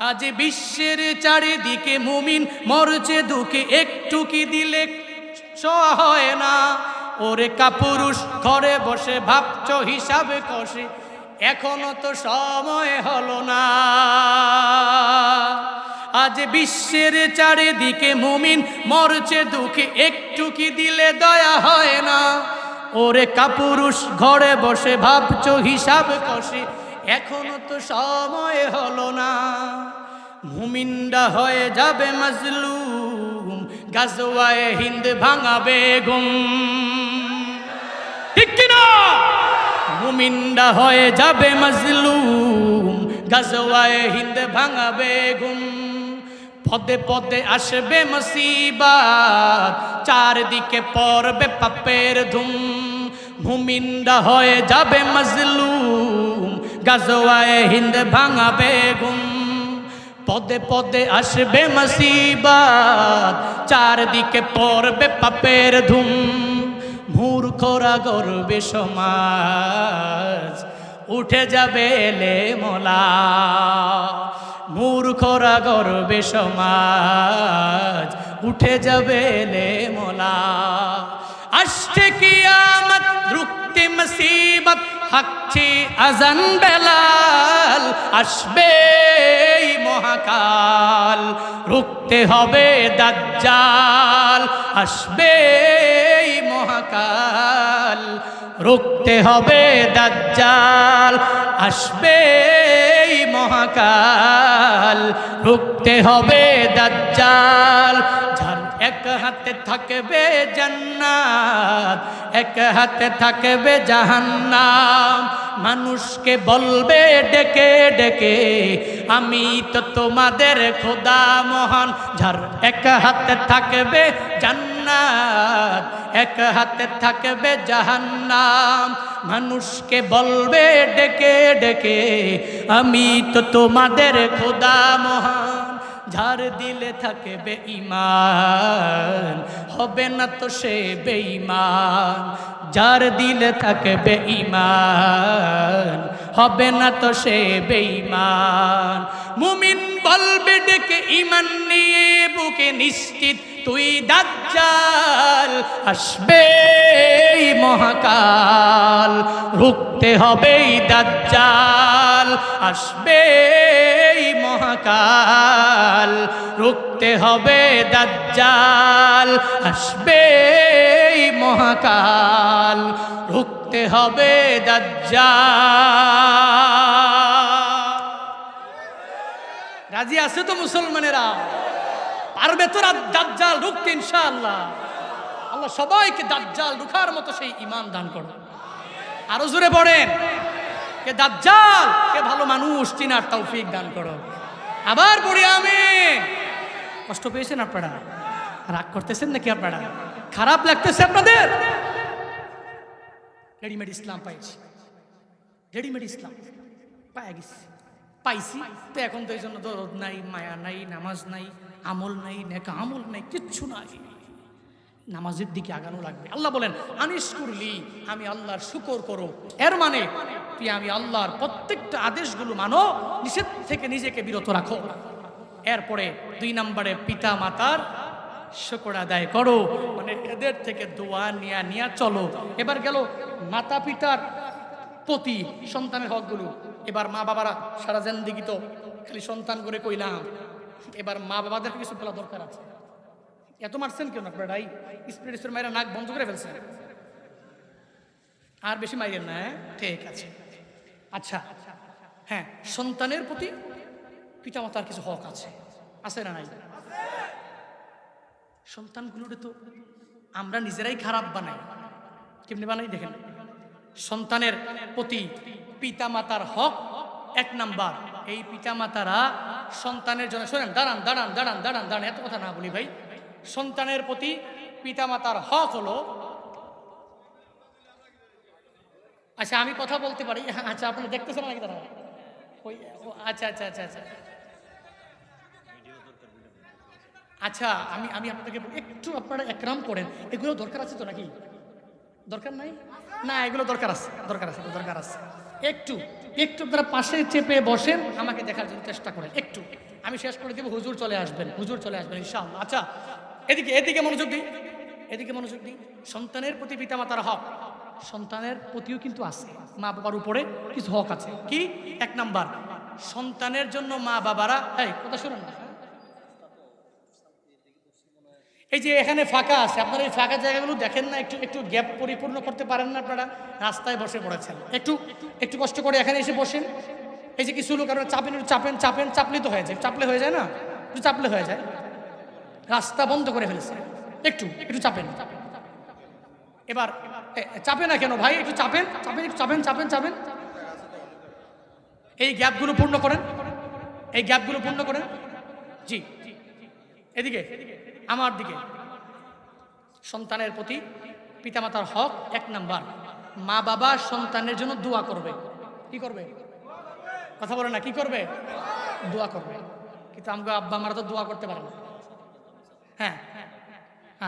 আজ বিশ্বের চারিদিকে মুমিন মরছে দুঃখে, একটু কি দিলে সওয়া হয় না। ওরে কাপুরুষ ঘরে বসে ভাবছ হিসাবে কষে, এখনো তো সময় হলো না। আজ বিশ্বের চারিদিকে মুমিন মরছে দুঃখে, একটু কি দিলে দয়া হয় না। ওরে কাপুরুষ ঘরে বসে ভাবছ হিসাব কষে, এখনো তো সময় হলো না। মুমিনরা হয়ে যাবে মাজলুম, গাজওয়ায়ে হিন্দ ভাঙাবে ঘুম, ঠিক কিনা? মুমিনরা হয়ে যাবে মাজলুম, গাজওয়ায়ে হিন্দ ভাঙাবে ঘুম। পদে পদে আসবে মুসিবত, চারদিকে পড়বে পাপের ধুম। মুমিনরা হয়ে যাবে মাজলুম, গাজওয়ায়ে হিন্দ ভাঙাবে ঘুম। পদে পদে আসবে মুসিবত, চারদিকে পড়বে পাপের ধুম। মূর্খরা গর্বে সমাজ, উঠে যাবে এলে মোলা। মূর্খরা গর্বে সমাজ, উঠে যাবে এলে মোলা। আসছে কিয়ামত রুখতে মুসিবত, হাঁকছে আজান বেলাল। আসবে মহাকাল, রুখতে হবে দাজ্জাল। আসবে মহাকাল, রুখতে হবে দাজ্জাল। আসবে মহাকাল, রুখতে হবে দাজ্জাল। যার এক হাতে থাকবে জান্নাত, এক হাতে থাকবে জাহান্নাম। মানুষকে বলবে ডেকে ডেকে, আমি তো তোমাদের খোদা মহান। যার এক হাতে থাকবে জান্নাত, এক হাতে থাকবে জাহান্নাম। মানুষকে বলবে ডেকে ডেকে, আমি তো তোমাদের খোদা মহান। যার দিলে থাকবে ঈমান, হবে না তো সে বেঈমান। যার দিলে থাকবে ঈমান, হবে না তো সে বেঈমান। মুমিন বলবে ডেকে ঈমান নিয়ে বুকে, নিশ্চিত তুই দাজ্জাল। আসবে মহাকাল, রুখতে হবে দাজ্জাল। আসবে মহাকাল, রুখতে হবে দাজ্জাল। আসবে মহাকাল, রুখতে হবে দাজ্জাল। রাজি আছে তো মুসলমানেরা? পারবে তো দাজ্জাল রুখতে ইনশাআল্লাহ? আল্লাহ সবাইকে দাজ্জাল রুখার মতো সেই ঈমান দান করো। আরো জোরে পড়েন, কে দাজ্জাল কে ভালো মানুষ চিনার তৌফিক দান করো। আবার পড়ি আমিন। কষ্ট পেয়েছেন আপনারা? রাগ করতেছেন নাকি আপনারা? খারাপ লাগতেছে আপনাদের? রেডিমেড ইসলাম পাইছি, রেডিমেড ইসলাম পাই গেছি, পাইছি তো এখন তো এই জন্য দরদ নাই, মায়া নাই, নামাজ নাই, আমল নাই, নেক আমল নাই, কিচ্ছু নাই। নামাজের দিকে আগানো লাগবে। আল্লাহ বলেন আনিস করলি, আমি আল্লাহর শুকর করো। এর মানে তুই আমি আল্লাহর প্রত্যেকটা আদেশগুলো মানো, নিষেধ থেকে নিজেকে বিরত রাখো। এরপরে 2 নম্বরে পিতা মাতার শুকর আদায় করো, মানে এদের থেকে দোয়া নিয়া চলো। এবার গেল মাতা পিতার প্রতি সন্তানের হকগুলো। এবার মা বাবারা সারা জিন্দেগি তো খালি সন্তান করে কইলাম, এবার মা বাবাদের কিছু বলা দরকার আছে। এত মারছেন কেন আপনারাই? স্পিরিটের মায়েরা নাক বন্ধ করে ফেলছেন, আর বেশি মাইরেন না। ঠিক আছে, আচ্ছা হ্যাঁ, সন্তানের প্রতি পিতামাতার কিছু হক আছে, আছে না নাই? সন্তানগুলোরে তো আমরা নিজেরাই খারাপ বানাই। কেমনি বানাই দেখেন। সন্তানের প্রতি পিতামাতার হক 1 নাম্বার, এই পিতামাতারা সন্তানের জন্য, শোনেন, দাঁড়ান দাঁড়ান দাঁড়ান দাঁড়ান দাঁড়ান, এত কথা না বলি ভাই। সন্তানের প্রতি পিতামাতার হক হলো, আচ্ছা আমি কথা বলতে পারি, আচ্ছা আপনারা দেখতেছেন নাকি তারা? আচ্ছা আচ্ছা আচ্ছা আচ্ছা আচ্ছা আমি আপনাদেরকে একটু, আপনারা একরাম করেন। এগুলো দরকার আছে তো নাকি? দরকার নাই? না, এগুলো দরকার আছে, দরকার আছে, দরকার আছে। একটু একটু আপনারা পাশে চেপে বসেন, আমাকে দেখার জন্য চেষ্টা করেন একটু। আমি শেষ করে দেব, হুজুর চলে আসবেন, হুজুর চলে আসবেন ইনশাআল্লাহ। আচ্ছা, এদিকে এদিকে মনোযোগ দিই, এদিকে মনোযোগ দিই। সন্তানের প্রতি পিতামাতার হক, সন্তানের প্রতিও কিন্তু আছে, মা বাবার উপরে কিছু হক আছে। কি? এক নাম্বার, সন্তানের জন্য মা বাবারা, এই কথা শুনুন না, এই যে এখানে ফাঁকা আছে, আপনারা এই ফাঁকা জায়গাগুলো দেখেন না, একটু একটু গ্যাপ পরিপূর্ণ করতে পারেন না? আপনারা রাস্তায় বসে পড়েছেন, একটু একটু কষ্ট করে এখানে এসে বসেন। এই যে কিছু লোক আপনারা চাপেন, চাপেন চাপেন, চাপলে তো হয়ে যায়, চাপলে হয়ে যায় না, একটু চাপলে হয়ে যায়, রাস্তা বন্ধ করে ফেলেছে, একটু একটু চাপেন। এবার চাপে না কেন ভাই, একটু চাপেন চাপেন, একটু চাপেন চাপেন চাপেন। এই গ্যাপগুলো পূর্ণ করেন, এই গ্যাপগুলো পূর্ণ করেন। জি, এদিকে আমার দিকে। সন্তানের প্রতি পিতামাতার হক, এক নাম্বার, মা বাবা সন্তানের জন্য দোয়া করবে। কি করবে? কথা বলে না, কি করবে? দোয়া করবে। কিন্তু আমাকে আব্বা আমারা তো দোয়া করতে পারে না। হ্যাঁ,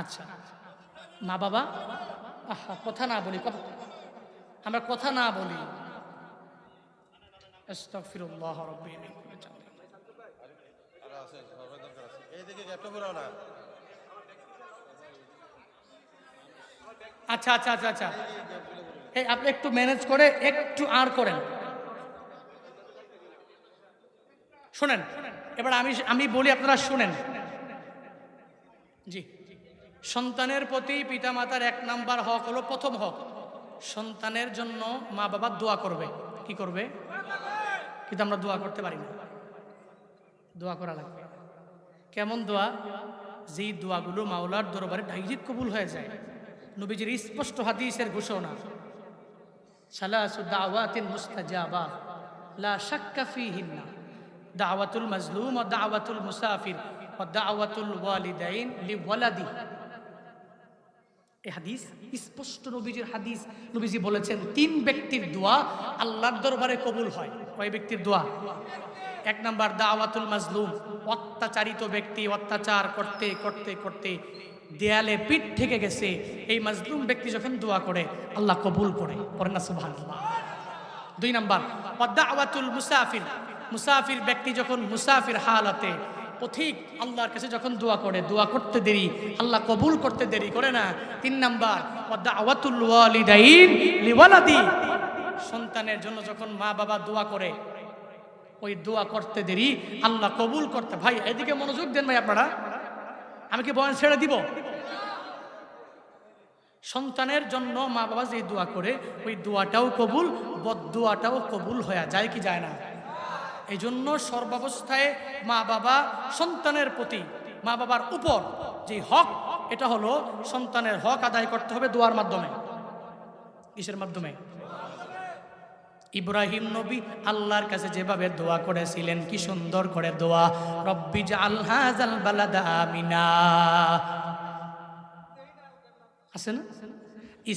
আচ্ছা, মা বাবা, আহা কথা না বলি, আমরা কথা না বলি। আস্তাগফিরুল্লাহ রাব্বি মিন কুল্লি যামব। আচ্ছা আচ্ছা আচ্ছা আচ্ছা, এই আপনি একটু ম্যানেজ করে একটু আর করেন। শুনেন, এবার আমি বলি, আপনারা শুনেন। জি, সন্তানের প্রতি পিতামাতার এক নাম্বার হক হলো, প্রথম হক, সন্তানের জন্য মা বাবা দোয়া করবে। কি করবে? কিন্তু আমরা দোয়া করতে পারি না। দোয়া করা লাগবে। কেমন দোয়া? যেই দোয়াগুলো মাওলার দরবারে ডাইরেক্ট কবুল হয়ে যায়। নবীজির স্পষ্ট হাদিসের ঘোষণা, সালাসু দাওয়াতিন মুস্তাজাবা লা শাক্কা ফীহিন্না, দাওয়াতুল মাজলুম ওয়া দাওয়াতুল মুসাফির ওয়া দাওয়াতুল ওয়ালিদাইন লিওয়ালাদি। এই হাদিস স্পষ্ট নবীজির হাদিস। নবীজি বলেছেন, তিন ব্যক্তির দোয়া আল্লাহর দরবারে কবুল হয়। কয় ব্যক্তির দোয়া? এক নাম্বার দাওয়াতুল মাজলুম, অত্যাচারিত ব্যক্তি অত্যাচার করতে করতে করতে দেয়ালে পিঠ থেকে গেছে, এই মাজলুম ব্যক্তি যখন দোয়া করে আল্লাহ কবুল করে, পড়েন না সুবহানাল্লাহ। দুই নাম্বার দাওয়াতুল মুসাফির, মুসাফির ব্যক্তি যখন মুসাফির হালাতে পথিক আল্লাহর কাছে যখন দোয়া করে, দোয়া করতে দেরি আল্লাহ কবুল করতে দেরি করে না। তিন নাম্বার দাওয়াতুল ওয়ালিদাইন লিওয়ালাদি, সন্তানের জন্য যখন মা বাবা দোয়া করে, ওই দোয়া করতে দেরি আল্লাহ কবুল করতে। ভাই এদিকে মনোযোগ দেন ভাই আপনারা, আমি কি বয়ান ছেড়ে দিব? সন্তানের জন্য মা বাবা যে দোয়া করে, ওই দোয়াটাও কবুল, বদদোয়াটাও কবুল হয়ে যায় কি যায় না? এই জন্য সর্বাবস্থায় মা বাবা সন্তানের প্রতি, মা বাবার উপর যে হক, এটা হলো সন্তানের হক আদায় করতে হবে দোয়ার মাধ্যমে। কিসের মাধ্যমে? ইব্রাহিম নবী আল্লাহর কাছে যেভাবে দোয়া করেছিলেন, কি সুন্দর করে দোয়া, রব্বি জাআল হাযাল বালাদা আমিনা, আছে না?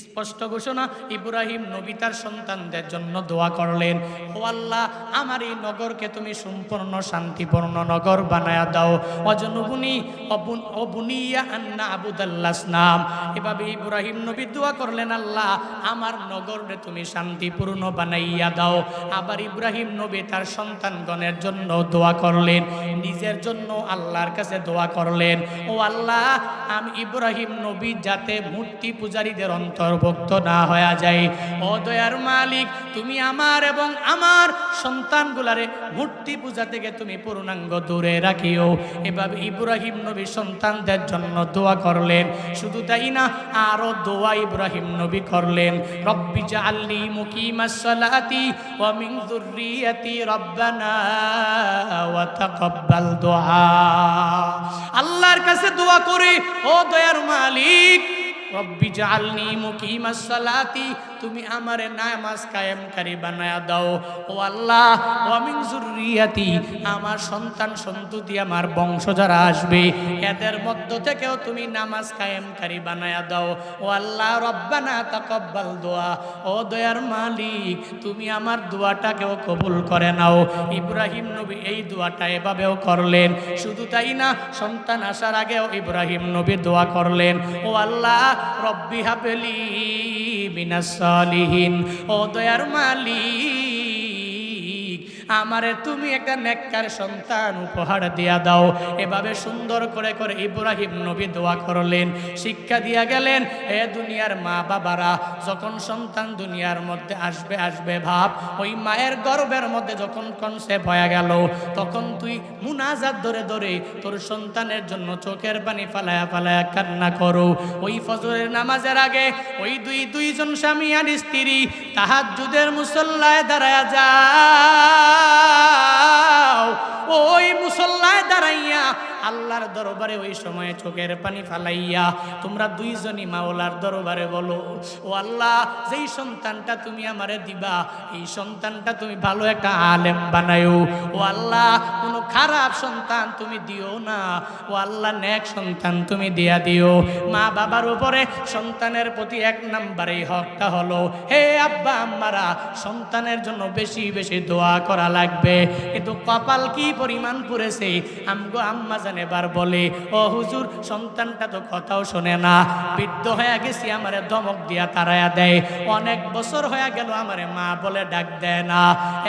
স্পষ্ট ঘোষণা, ইব্রাহিম নবী তার সন্তানদের জন্য দোয়া করলেন, ও আল্লাহ আমার এই নগরকে তুমি সম্পূর্ণ শান্তিপূর্ণ নগর বানায়া দাও। অজনুবুনি অবুনিয়া আন্না আবুদাল্লাহ নাম, এভাবে ইব্রাহিম নবী দোয়া করলেন, আল্লাহ আমার নগরে তুমি শান্তিপূর্ণ বানাইয়া দাও। আবার ইব্রাহিম নবী তার সন্তানগণের জন্য দোয়া করলেন, নিজের জন্য আল্লাহর কাছে দোয়া করলেন, ও আল্লাহ আমি ইব্রাহিম নবী যাতে মূর্তি পূজারীদের অন্তর্ভুক্ত না হয়ে যায়। ও দয়ার মালিক, তুমি আমার এবং আমার সন্তানগুলারে মূর্তি পূজা থেকে তুমি পূর্ণাঙ্গ দূরে রাখিও। এভাবে ইব্রাহিম নবী সন্তানদের জন্য দোয়া করলেন। শুধু তাই না, আরো দোয়া ইব্রাহিম নবী করলেন, রব্বি জাআলনি মুকিমাস সালাতি ওয়া মিন যুররিয়াতি রব্বানা ওয়া তাকাব্বাল দুআ। আল্লাহর কাছে দোয়া করে, ও দয়ার মালিক, রব্বি জাআলনি মুকিমাস সালাতি, তুমি আমারে নামাজ কায়েমকারী বানায়া দাও। ও আল্লাহ, ওয়া মিন যুররিয়াতি, আমার সন্তান সন্ততি আমার বংশ যারা আসবে এদের মধ্য থেকেও তুমি নামাজ কায়েমকারী বানায়া দাও। ও আল্লাহ, রব্বানা তাকাব্বাল দোয়া, ও দয়ার মালিক তুমি আমার দোয়াটাকেও কবুল করে নাও। ইব্রাহিম নবী এই দোয়াটা এভাবেও করলেন। শুধু তাই না, সন্তান আসার আগেও ইব্রাহিম নবী দোয়া করলেন, ও আল্লাহ রব্বি হাবলি মিনাস সালিহিন, ও দয়ার মালিক আমারে তুমি একটা নেককার সন্তান উপহার দিয়া দাও। এভাবে সুন্দর করে করে ইব্রাহিম নবী দোয়া করলেন, শিক্ষা দিয়া গেলেন। এ দুনিয়ার মা বাবারা, যখন সন্তান দুনিয়ার মধ্যে আসবে ভাব, ওই মায়ের গর্ভের মধ্যে যখন কনসেপ্ট হয়ে গেল, তখন তুই মুনাজাত ধরে ধরে তোর সন্তানের জন্য চোখের পানি ফালায়া ফালায়া কান্না করো। ওই ফজরের নামাজের আগে ওই দুইজন স্বামী আর স্ত্রী তাহাজ্জুদের মুসল্লায় দাঁড়ায়া যাও। ওই মুসল্লায় দাঁড়াইয়া আল্লাহর দরবারে ওই সময়ে চোখের পানি ফালাইয়া তোমরা দুইজনই মাওলার দরবারে বলো, ও আল্লাহ, যেই সন্তানটা তুমি আমারে দিবা, এই সন্তানটা তুমি ভালো একটা আলেম বানায়ো। ও আল্লাহ, কোনো খারাপ সন্তান তুমি দিও না। ও আল্লাহ, নেক সন্তান তুমি দিয়া দিও। মা বাবার উপরে সন্তানের প্রতি এক নম্বরে হকটা হলো, হে আব্বা আম্মারা, সন্তানের জন্য বেশি বেশি দোয়া করা লাগবে। কিন্তু কপাল কি পরিমাণ পুড়েছে, আমগো আম্মা এবার বলে, ও হুজুর, সন্তানটা তো কথাও শোনে না, বৃদ্ধ হয়ে গেছি, আমারে ধমক দিয়া তাড়ায়া দেয়, অনেক বছর হয়ে গেল আমারে মা বলে ডাক দেয় না।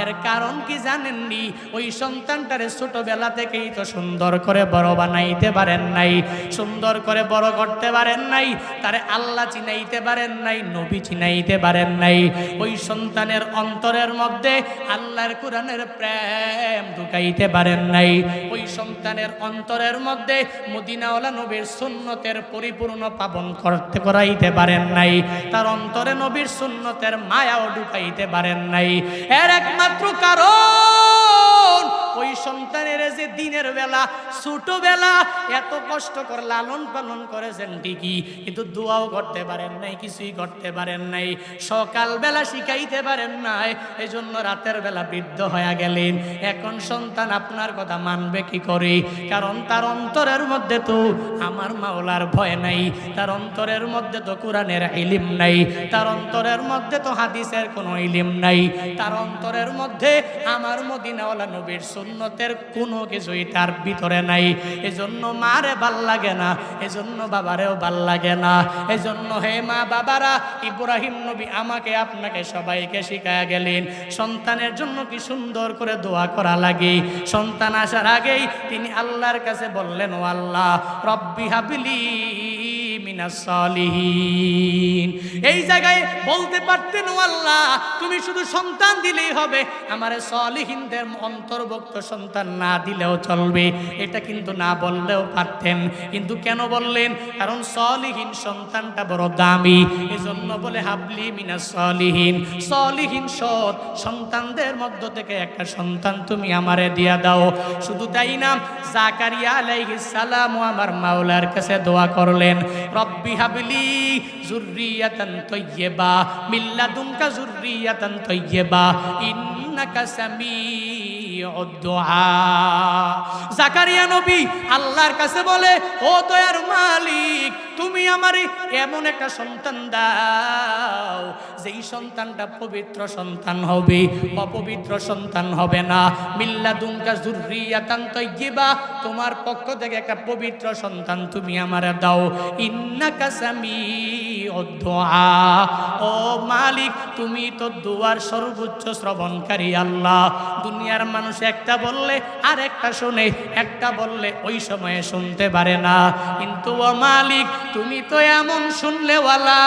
এর কারণ কি জানেননি? ওই সন্তানটারে ছোটবেলা থেকেই তো সুন্দর করে বড় বানাইতে পারেন নাই, সুন্দর করে বড় করতে পারেন নাই, তারে আল্লাহ চিনাইতে পারেন নাই, নবী চিনাইতে পারেন নাই। ওই সন্তানের অন্তরের মধ্যে আল্লাহর কোরআনের প্রেম ঢুকাইতে পারেন নাই। ওই সন্তানের অন্তরের মধ্যে মদিনাওয়ালা নবীর সুন্নতের পরিপূর্ণ পালন করতে করাইতে পারেন নাই। তার অন্তরে নবীর সুন্নতের মায়াও ঢুকাইতে পারেন নাই। এর একমাত্র কারণ ওই সন্তানের যে দিনের বেলা ছোটবেলা এত কষ্ট করে লালন পালন করেছেন ঠিকই, কিন্তু দোয়াও করতে পারেন নাই, কিছুই করতে পারেন নাই, সকালবেলা শিখাইতে পারেন নাই, এই জন্য রাতের বেলা বৃদ্ধ হয়ে গেলেন। এখন সন্তান আপনার কথা মানবে কি করে? কারণ তার অন্তরের মধ্যে তো আমার মাওলার ভয় নাই, তার অন্তরের মধ্যে তো কোরআনের ইলম নাই, তার অন্তরের মধ্যে তো হাদিসের কোনো ইলম নাই, তার অন্তরের মধ্যে আমার মদিনাওয়ালা নবীর সুন্নতের কোনো কিছুই তার ভিতরে নাই। এজন্য মারে ভাল লাগে না, এজন্য বাবারেও ভাল লাগে না। এজন্য হে মা বাবারা, ইব্রাহিম নবী আমাকে আপনাকে সবাইকে শিখায়া গেলেন সন্তানের জন্য কি সুন্দর করে দোয়া করা লাগে। সন্তান আসার আগেই তিনি আল্লাহর কাছে বললেন, ও আল্লাহ, রব্বি হাবলি মিনাস সালিহিন। এই জায়গায় বলতে পারতেন, ও আল্লাহ, তুমি শুধু সন্তান দিলেই হবে, আমারে সালিহিনদের অন্তর্ভুক্ত সন্তান না দিলেও চলবে, এটা কিন্তু না বললেও পারতেন। কিন্তু কেন বললেন? কারণ সালিহিন সন্তানটা বড় দামি, এজন্য বলে হাবলি মিনাস সালিহিন, সালিহিন সৎ সন্তানদের মধ্য থেকে একটা সন্তান তুমি আমারে দিয়া দাও। শুধু তাই না, জাকারিয়া আলাইহিস সালাম আমার মাওলার কাছে দোয়া করলেন, রব্বি হাবলি যুররিয়াতান তাইয়্যিবা মিন লাদুনকা যুররিয়াতান তাইয়্যিবা ইন্নাকা সামিউদ দুআ। জাকারিয়া নবী আল্লাহর কাছে বলে, ও দয়ার মালিক, তুমি আমারে এমন একটা সন্তান দাও যেই সন্তানটা পবিত্র সন্তান হবে, অপবিত্র সন্তান হবে না। মিল্লাদুনকা যুররিয়াতান তাইয়্যিবা, তোমার পক্ষ থেকে একটা পবিত্র সন্তান তুমি আমারে দাও। ইন্নাকা সামিউদ দুআ, ও মালিক, তুমি তো দুয়ার সর্বোচ্চ শ্রবণকারী আল্লাহ। দুনিয়ার মানুষ একটা বললে আর একটা শুনে, একটা বললে ওই সময়ে শুনতে পারে না, কিন্তু ও মালিক, তুমি তো এমন শুনলেওয়ালা।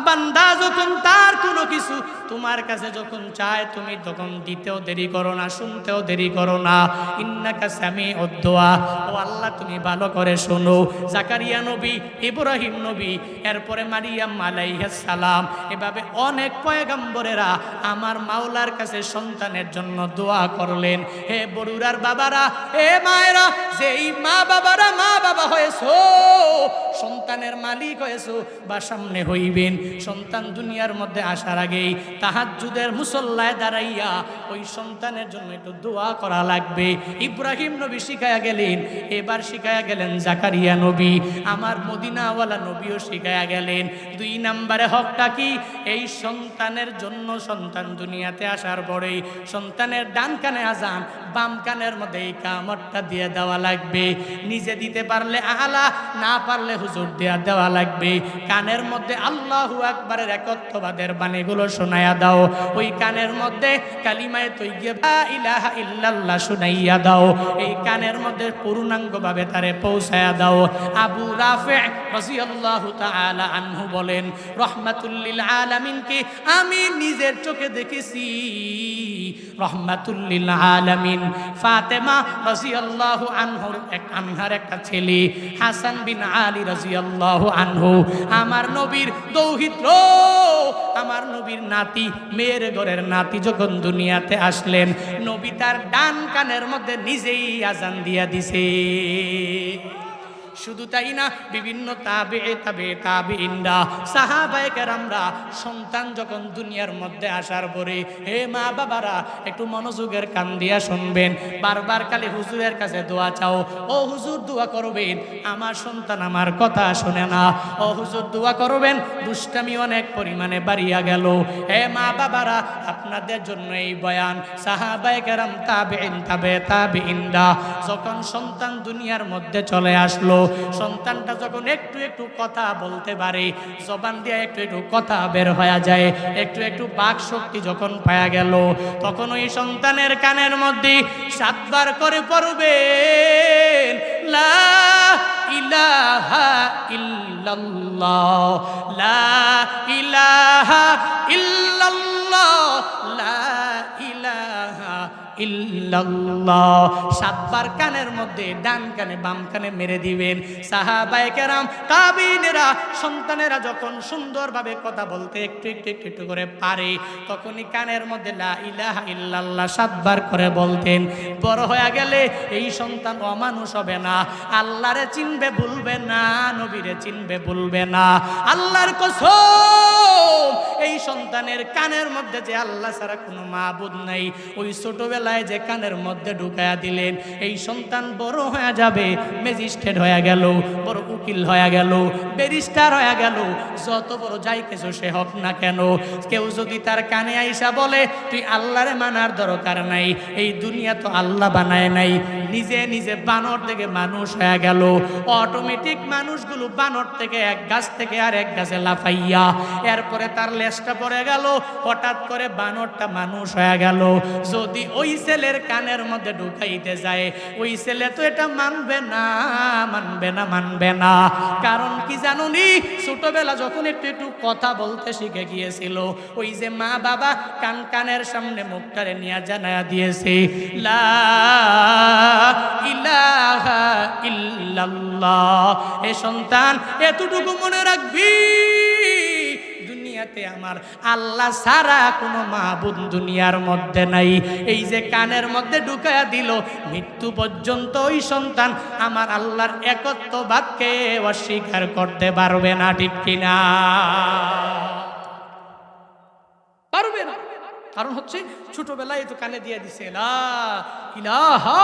বান্দা যখন তার কোনো কিছু তোমার কাছে যখন চায়, তুমি তখন দিতেও দেরি করো না, শুনতেও দেরি করো না। ইন্নাকা সামিউদ দুআ, ও আল্লাহ, তুমি ভালো করে শোনো। জাকারিয়া নবী, ইব্রাহিম নবী, এরপরে মারিয়াম আলাইহিস সালাম, এভাবে অনেক পয়গম্বরেরা আমার মাওলার কাছে সন্তানের জন্য দোয়া করলেন। হে বড়ুরার বাবারা, হে মায়েরা, যেই মা বাবারা মা বাবা হয়েছো, সন্তানের মালিক হয়েছো বা সামনে হইবেন, সন্তান দুনিয়ার মধ্যে আসার আগেই তাহাজ্জুদের মুসল্লায় দাঁড়াইয়া ওই সন্তানের জন্য একটু দোয়া করা লাগবে। ইব্রাহিম নবী শিখায়া গেলেন, এবার শিখায়া গেলেন জাকারিয়া নবী, আমার মদিনাওয়ালা নবীও শিখায়া গেলেন। 2 নম্বরে হকটা কি? এই সন্তানের জন্য সন্তান দুনিয়াতে আসার পরেই সন্তানের ডান কানে আজান, বাম কানের মধ্যে এই কামতটা দিয়ে দেওয়া লাগবে। নিজে দিতে পারলে আলা, না পারলে জোর দেওয়া লাগবে। কানের মধ্যে আল্লাহু আকবারের একত্ববাদের বাণীগুলো শোনায়া দাও। ওই কানের মধ্যে কালিমায়ে তৈয়্যিবা লা ইলাহা ইল্লাল্লাহ শুনাইয়া দাও। এই কানের মধ্যে পূর্ণাঙ্গভাবে তারে পৌঁছায়া দাও। আবু রাফি' রাদিয়াল্লাহু তাআলা আনহু বলেন, রহমাতুল লিল আলামিনকে আমি নিজের চোখে দেখেছি। রহমাতুল লিল আলামিন ফাতেমা রাদিয়াল্লাহু আনহার একটা ছেলে হাসান বিন আলী রাদিয়াল্লাহু আনহু, আমার নবীর দৌহিত্র, আমার নবীর নাতি, মেয়ের ঘরের নাতি যখন দুনিয়াতে আসলেন, নবী তার ডান কানের মধ্যে নিজেই আজান দিয়া দিছে। শুধু তাই না, বিভিন্ন তাবেঈনরা সাহাবায়ে কেরামরা সন্তান যখন দুনিয়ার মধ্যে আসার পরে, হে মা বাবারা একটু মনোযোগের কান দিয়া শুনবেন, বারবার খালি হুজুরের কাছে দোয়া চাও। ও হুজুর দোয়া করবেন, আমার সন্তান আমার কথা শুনে না। ও হুজুর দোয়া করবেন, দুষ্টামি অনেক পরিমাণে বাড়িয়া গেল। হে মা বাবারা, আপনাদের জন্য এই বয়ান। সাহাবায়ে কেরাম তাবেঈনরা যখন সন্তান দুনিয়ার মধ্যে চলে আসলো, সন্তানটা যখন একটু একটু কথা বলতে পারে, জবান দিয়ে একটু একটু কথা বের হয়ে যায়, একটু একটু বাক শক্তি যখন পাওয়া গেল, তখন ওই সন্তানের কানের মধ্যে 7 বার করে পড়বেন লা ইলাহা ইল্লাল্লাহ, লা ইলাহা ইল্লাল্লাহ, লা ইলাহা ইল্লাল্লাহ। 7 বার কানের মধ্যে ডান কানে বাম কানে মেরে দিবেন। সাহাবায়ে কেরাম তাবেঈনেরা সন্তানেরা যখন সুন্দরভাবে কথা বলতে একটু একটু একটু একটু করে পারে, তখনই কানের মধ্যে লা ইলাহা ইল্লাল্লাহ 7 বার করে বলতেন। বড় হয়ে গেলে এই সন্তান অমানুষ হবে না, আল্লাহরে চিনবে ভুলবে না, নবীরে চিনবে ভুলবে না। আল্লাহর কসম, এই সন্তানের কানের মধ্যে যে আল্লাহ ছাড়া কোনো মাবুদ নাই, ওই ছোটবেলা যে কানের মধ্যে ঢুকায়া দিলেন, এই সন্তান বড় হয়ে যাবে, ম্যাজিস্ট্রেট হয়ে গেল, বড় উকিল হয়ে গেল, ব্যারিস্টার হয়ে গেল, যত বড় যাই কিছু সে হোক না কেন, কেউ যদি তার কানে আইসা বলে তুই আল্লাহরে মানার দরকার নাই, এই দুনিয়া তো আল্লাহ বানায় নাই, নিজে নিজে বানর থেকে মানুষ হয়ে গেল, অটোমেটিক মানুষগুলো বানর থেকে এক গাছ থেকে আর এক গাছে লাফাইয়া, এরপরে তার লেজটা পড়ে গেল, হঠাৎ করে বানরটা মানুষ হয়ে গেল। যদি ওই ছেলের কানের মধ্যে ঢুকাইতে যায়, ওই ছেলে তো এটা মানবে না, মানবে না, মানবে না। কারণ কি জানুনি, ছোটবেলা যখন একটু একটু কথা বলতে শিখে গিয়েছিল, ওই যে মা বাবা কানের সামনে মুখটারে নিয়ে জানায়া দিয়েছে লা ইলাহা ইল্লাল্লাহ। এ সন্তান এতটুকু মনে রাখবি, দুনিয়াতে আমার আল্লাহ ছাড়া কোনো মাবুদ দুনিয়ার মধ্যে নাই। এই যে কানের মধ্যে ঢুকায়া দিল, মৃত্যু পর্যন্ত ওই সন্তান আমার আল্লাহর একত্ববাদকে অস্বীকার করতে পারবে না, ঠিক কিনা? পারবে না। কারণ হচ্ছে ছোটবেলায় তো কানে দিয়ে দিছে লা ইলাহা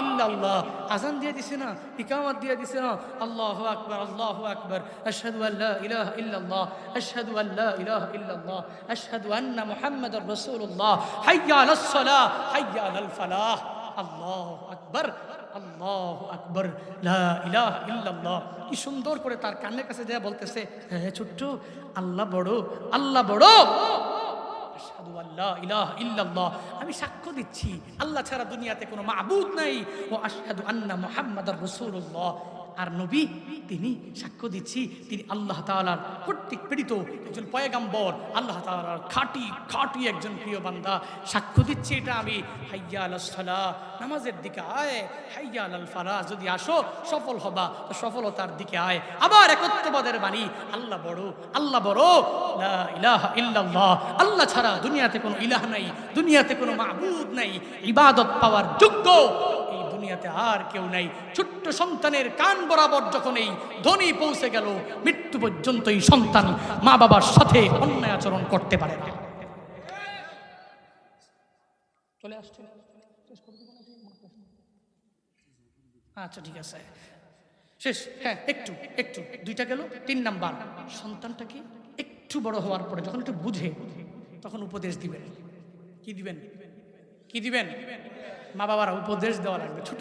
ইল্লাল্লাহ, আযান দিয়ে দিছে না, ইকামত দিয়ে দিছে না, আল্লাহু আকবার, আল্লাহু আকবার, আশহাদু আল্লা ইলাহা ইল্লাল্লাহ, আশহাদু আল্লা ইলাহা ইল্লাল্লাহ, আশহাদু আন্না মুহাম্মাদুর রাসূলুল্লাহ, হাইয়া আলাস সালাহ, হাইয়া আলাল ফালাহ, আল্লাহু আকবার, আল্লাহু আকবার, লা ইলাহা ইল্লাল্লাহ। কি সুন্দর করে তার কানের কাছে যা বলতেছে, হে ছোট্ট, আল্লাহ বড়, আল্লাহ বড়। আশহাদু আল্লা ইলাহা ইল্লাল্লাহ, আমি সাক্ষ্য দিচ্ছি আল্লাহ ছাড়া দুনিয়াতে কোনো মাবুদ নাই, ও আশহাদু আন্না মুহাম্মাদুর রাসূলুল্লাহ, আর নবী তিনি সাক্ষ্য দিচ্ছি তিনি আল্লাহ তাআলার কর্তৃক প্রেরিত একজন পয়গম্বর, আল্লাহ তাআলার খাঁটি একজন প্রিয় বান্দা। সাক্ষ্য দিচ্ছি এটা আমি। হাইয়া আলাস সালাহ, নামাজের দিকে আয়, হাইয়া আলাল ফালাহ, যদি আসো সফল হবা, তো সফলতার দিকে আয়। আবার একত্ববাদের বাণী, আল্লাহ বড়, আল্লাহ বড়, লা ইলাহা ইল্লাল্লাহ, আল্লাহ ছাড়া দুনিয়াতে কোনো ইলাহ নাই, দুনিয়াতে কোনো মাবুদ নাই, ইবাদত পাওয়ার যোগ্য এই দুনিয়াতে আর কেউ নাই। ছোট্ট সন্তানের কান বরাবর যখন এই ধ্বনি পৌঁছে গেল, মৃত্যু পর্যন্ত এই সন্তান মা বাবার সাথে অন্যায় আচরণ করতে পারে না। চলে আসছে, আচ্ছা ঠিক আছে, শেষ। হ্যাঁ, একটু একটু 2টা গেল। 3 নাম্বার, সন্তানটাকে একটু বড় হওয়ার পরে যখন একটু বুঝে, তখন উপদেশ দিবেন। কি দিবেন? কি দিবেন? মা বাবারা উপদেশ দেওয়া লাগবে। ছোট